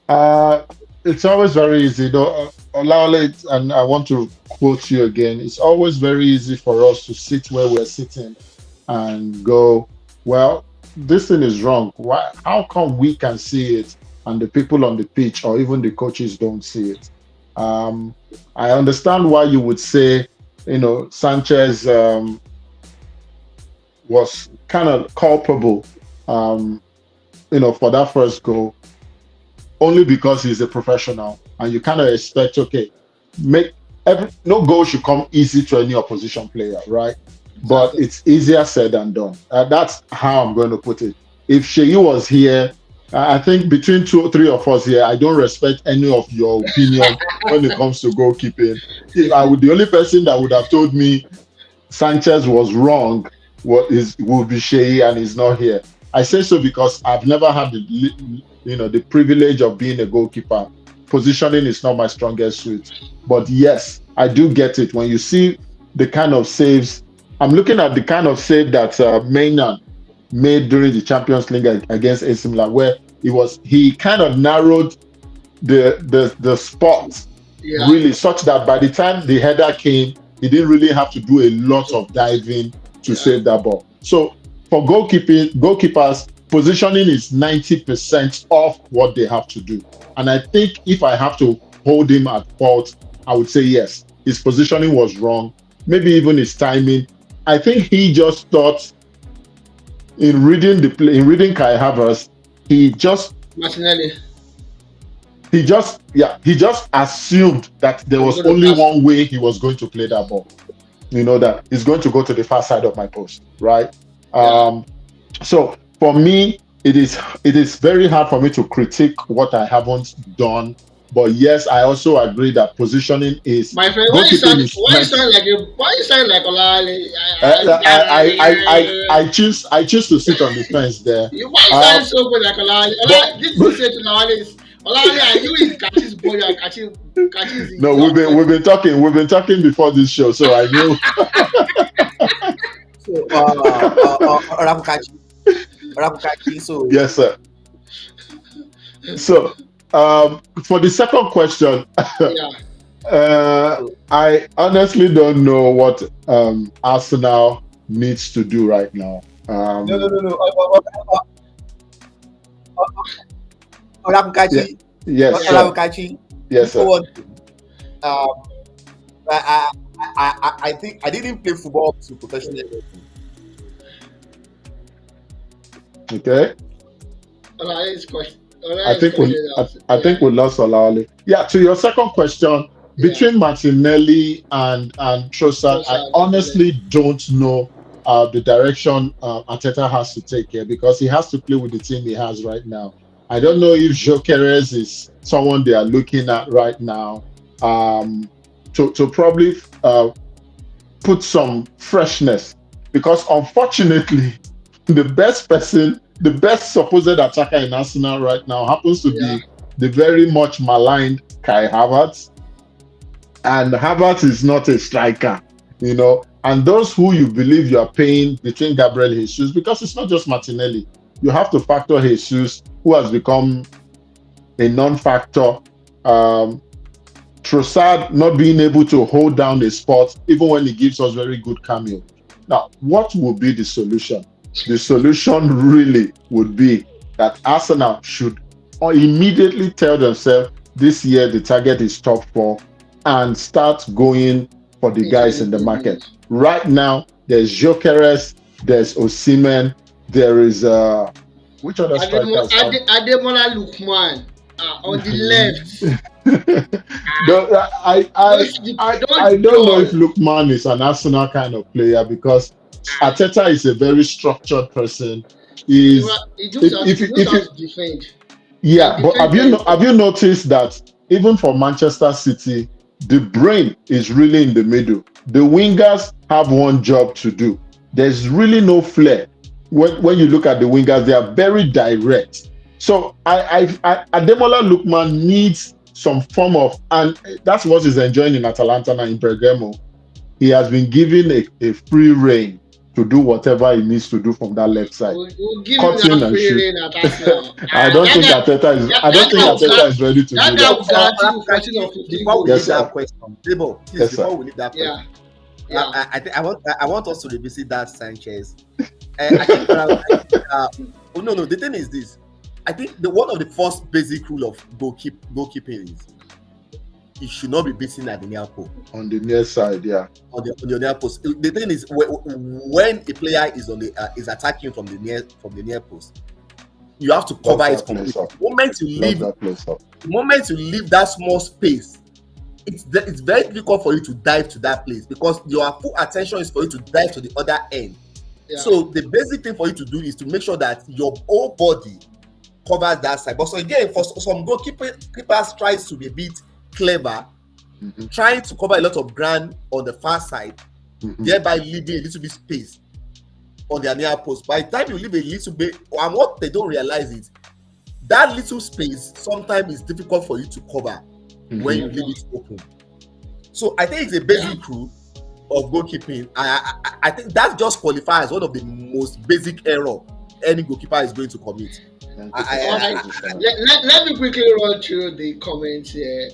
Uh, it's always very easy, though. Olawale, and I want to quote you again. It's always very easy for us to sit where we're sitting and go, well, this thing is wrong. Why? How come we can see it and the people on the pitch or even the coaches don't see it? Um, I understand why you would say, Sanchez was kind of culpable, um, for that first goal only because he's a professional and you kind of expect, okay, make every no goal should come easy to any opposition player, right? But Exactly. it's easier said than done. That's how I'm going to put it. If Sheyi was here, I think between two, three of us here, I don't respect any of your opinion when it comes to goalkeeping. If I would, the only person that would have told me Sanchez was wrong will be Shea, and he's not here. I say so because I've never had the privilege of being a goalkeeper. Positioning is not my strongest suit, but yes, I do get it when you see the kind of saves. I'm looking at the kind of save that Maynard made during the Champions League against AC Milan, where he kind of narrowed the spot Yeah, really, such that by the time the header came, he didn't really have to do a lot of diving to yeah. save that ball. So for goalkeepers, positioning is 90% of what they have to do. And I think if I have to hold him at fault, I would say yes, his positioning was wrong. Maybe even his timing. I think he just thought in reading the play, in reading Kai Havertz, he just Martinelli. he just assumed that there I'm was going to only pass. one way he was going to play that ball. That he's going to go to the far side of my post, right? Yeah. So for me, it is very hard for me to critique what I haven't done. But yes, I also agree that positioning is My friend, goalkeeping is nice. why you sound like Olale? I choose to sit on the fence there. Why you sound Um, so good like Olale? but, Olale, this but is said to Olale is Olale. I knew he's catching boy and catching his no, young boy. we've been talking before this show, so I knew. So, Rabukachi. So, Yes, sir. So, for the second question, Yeah. I honestly don't know what Arsenal needs to do right now. no, no, no, no. Yeah, Rabukachi, yes, sir. Rabukachi. You Yes, know sir. what? Um, I think I didn't play football to professional level. Okay. Olale question. I Olale is think we question I, out. I think we lost Olale. Yeah, to your second question, Yeah. between Martinelli and Trossard, I Trossard, honestly don't know the direction Arteta has to take here because he has to play with the team he has right now. I don't know if Jokeres is someone they are looking at right now um, to probably put some freshness because unfortunately the best supposed attacker in Arsenal right now happens to Yeah. be the very much maligned Kai Havertz. And Havertz is not a striker. And those who you believe you are paying between Gabriel Jesus, because it's not just Martinelli, you have to factor Jesus, who has become a non-factor. Um, Trossard not being able to hold down the spot, even when he gives us very good cameo. Now, what would be the solution? The solution really would be that Arsenal should immediately tell themselves this year the target is top four and start going for the Into guys the in the market. league. Right now, there's Jokeres, there's Osimhen, there is which other strikers have Ademola Lookman on the left. no, I Don't don't know if dull. Lookman is an Arsenal kind of player because Arteta is a very structured person. Is He knows how if he knows if how you to defend. yeah, He but defends very have well. you noticed that even for Manchester City, the brain is really in the middle. The wingers have one job to do. There's really no flair. When you look at the wingers, they are very direct. So Ademola Lookman needs some form of, and that's what he's enjoying in Atalanta now in Bergamo. He has been given a free reign to do whatever he needs to do from that left side. We'll give him Cut in that and free shoot. reign at Arsenal. I don't think That Arteta is ready to do guy that. will guarantee you 14 or Rabukachi, 15 before we goals. leave Yes, that sir. question, Debo, please, Yes, sir. before we leave that Yeah. question, Yeah. I want us to revisit that Sanchez. I think oh no, the thing is this. I think one of the first basic rule of goalkeeping is it should not be beaten at the near post. On the near side, yeah. On the near post. The thing is when a player is attacking from the near post, you have to cover Lock it that place completely. up. The moment you leave that small space, it's very difficult for you to dive to that place because your full attention is for you to dive to the other end. Yeah. So the basic thing for you to do is to make sure that your whole body covers that side. But so again, for some keepers tries to be a bit clever, Mhm. trying to cover a lot of ground on the far side, Mhm. thereby leaving a little bit space on their near post. By the time you leave a little bit, and what they don't realize is that little space sometimes is difficult for you to cover when you Mhm. leave it open. So I think it's a Yeah. basic rule of goalkeeping. I think that just qualifies as one of the most basic error any goalkeeper is going to commit. Thank you for All I right. contribution. Let me quickly run through the comments here.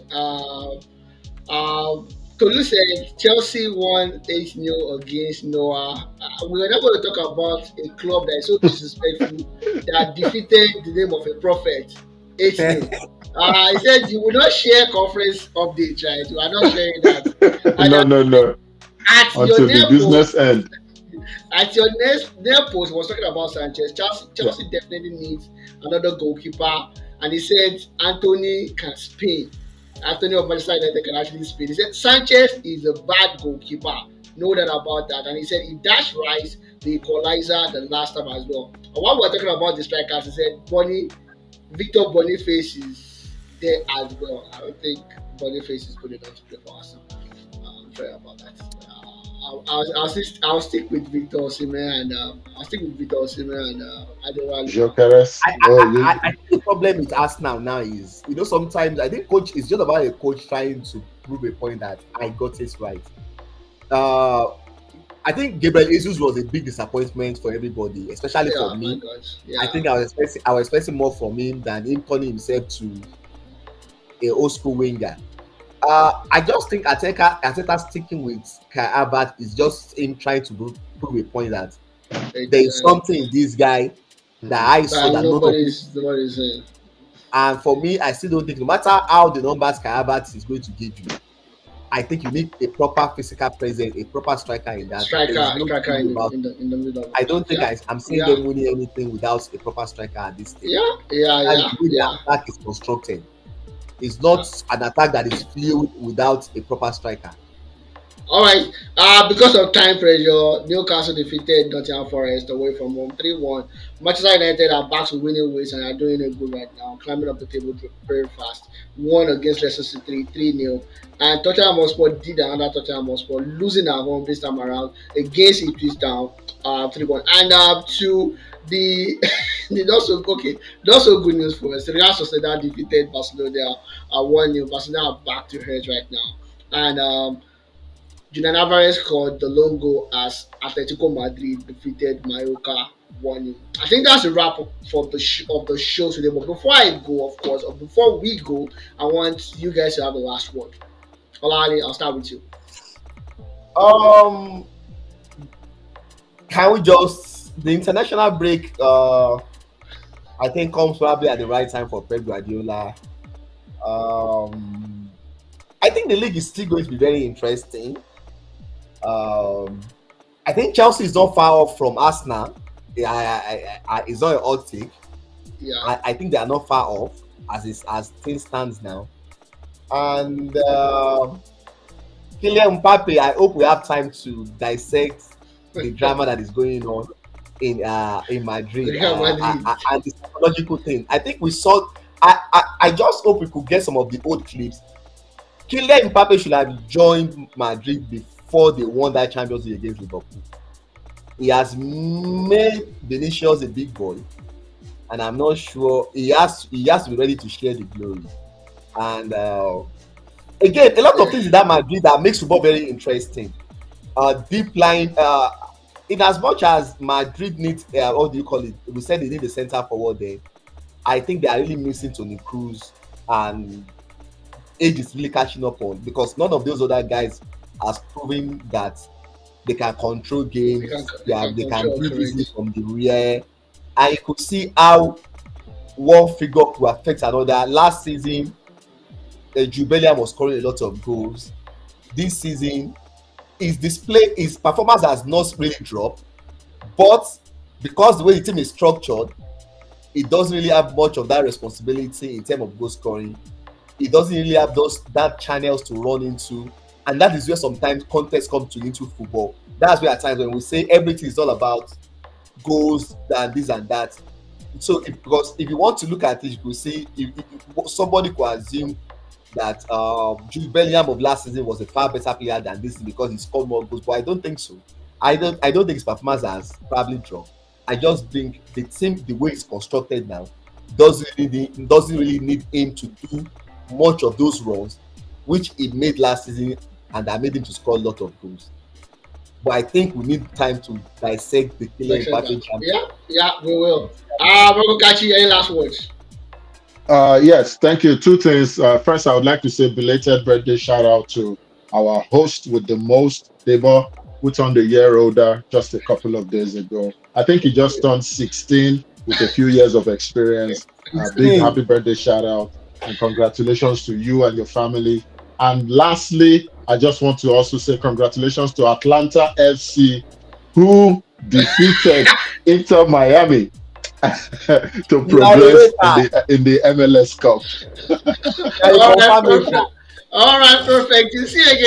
Tolu said Chelsea won 8-0 against Noah. We are not going to talk about a club that is so disrespectful that defeated the name of a prophet 8-0. He said you will not share conference updates, right? You are not sharing that. And No, no, no. at your Until the near post, business end. at your next near post was talking about Sanchez. Yeah. Chelsea definitely needs another goalkeeper, and he said Anthony can spin. Anthony of Manchester United can actually spin. He said Sanchez is a bad goalkeeper. No doubt about that. And he said he dashed Rice the equalizer the last time as well. And while we're talking about the strikers, he said Victor Boniface is there as well. I don't think Boniface is good enough to play for Arsenal. I'm sorry about that. I'll stick with Victor Osimhen and I'll stick with Victor Osimhen and Adebayo. Jokeres. Oh, you. I think the problem with Arsenal now is, sometimes I think coach is just about a coach trying to prove a point that I got it right. Uh, I think Gabriel Jesus was a big disappointment for everybody, especially for Yeah, my me. God. I Yeah. think I was expecting more from him than him turning himself to a old school winger. I just think Ateta sticking with Kai Havertz is just him trying to prove a point that there is something in this guy that Mhm. I saw But that none of you. nobody's saying. And for me, I still don't think no matter how the numbers Kai Havertz is going to give you, I think you need a proper physical presence, a proper striker in that. There is no Striker two in way about. the middle of the I park. don't think Yeah. I'm seeing Yeah. them winning anything without a proper striker at this stage. Yeah. Yeah. That's Yeah. the way the Yeah. attack is constructed. It's Yeah. not an attack that is fluid without a proper striker. All right. Because of time pressure, Newcastle defeated Nottingham Forest away from home 3-1. Manchester United are back to winning ways and are doing it good right now, climbing up the table very fast. Won against Leicester City 3-0. And Tottenham Hotspur did another Tottenham Hotspur, losing at home this time around against Ipswich Town 3-1. And to the the not so good news for us. Real Sociedad defeated Barcelona 1-0. Barcelona are back to earth right now. And Julian Alvarez scored the lone goal as Atletico Madrid defeated Mallorca 1-0. I think that's a wrap for of the show today. But before I go, of course, or before we go, I want you guys to have the last word. Olali, I'll start with you. Um, can we just the international break? I think comes probably at the right time for Pep Guardiola. Um, I think the league is still going to be very interesting. Um, I think Chelsea is not far off from Arsenal. Yeah, it's not a hot take. Yeah. I think they are not far off as things stands now. And Kylian Mbappe, I hope we have time to dissect the drama that is going on in Madrid, Real Madrid. and the psychological thing. I think we saw. I just hope we could get some of the old clips. Kylian Mbappe should have joined Madrid before they won that Champions League against Liverpool. He has made Vinicius a big boy, and I'm not sure he has to be ready to share the glory. And again, a lot of things in that Madrid that makes football very interesting. Deep line. In as much as Madrid needs, what do you call it? We said they need a centre forward there. I think they are really missing Toni Kroos, and age is really catching up on because none of those other guys has proven that they can control games. They can control, build easily correct. from the rear, and you could see how one figure could affect another. Last season, Jude Bellingham was scoring a lot of goals. This season, his performance has not really dropped, but because the way the team is structured, he doesn't really have much of that responsibility in terms of goal scoring. He doesn't really have those that channels to run into, and that is where sometimes context comes to into football. That's where at times when we say everything is all about goals and this and that, So because if you want to look at it, you could see if somebody could assume that Jude Bellingham of last season was a far better player than this because he scored more goals, but I don't think so. I don't think his performance has probably dropped. I just think the way it's constructed now doesn't really need him to do much of those runs which he made last season and that made him to score a lot of goals. But I think we need time to dissect the Kylian Mention that. Mbappe jam. Yeah, yeah, we will. Mogokachi, any last words? Yes, thank you. Two things. First, I would like to say belated birthday shout out to our host with the most, Debo, who turned a year older just a couple of days ago. I think he just turned 16 with a few years of experience. Big happy birthday shout out and congratulations to you and your family. And lastly, I just want to also say congratulations to Atlanta FC, who defeated Inter Miami to You are a progress waiter. in the MLS Cup. You are a All right, confirmed waiter. perfect. All right, perfect. You see again.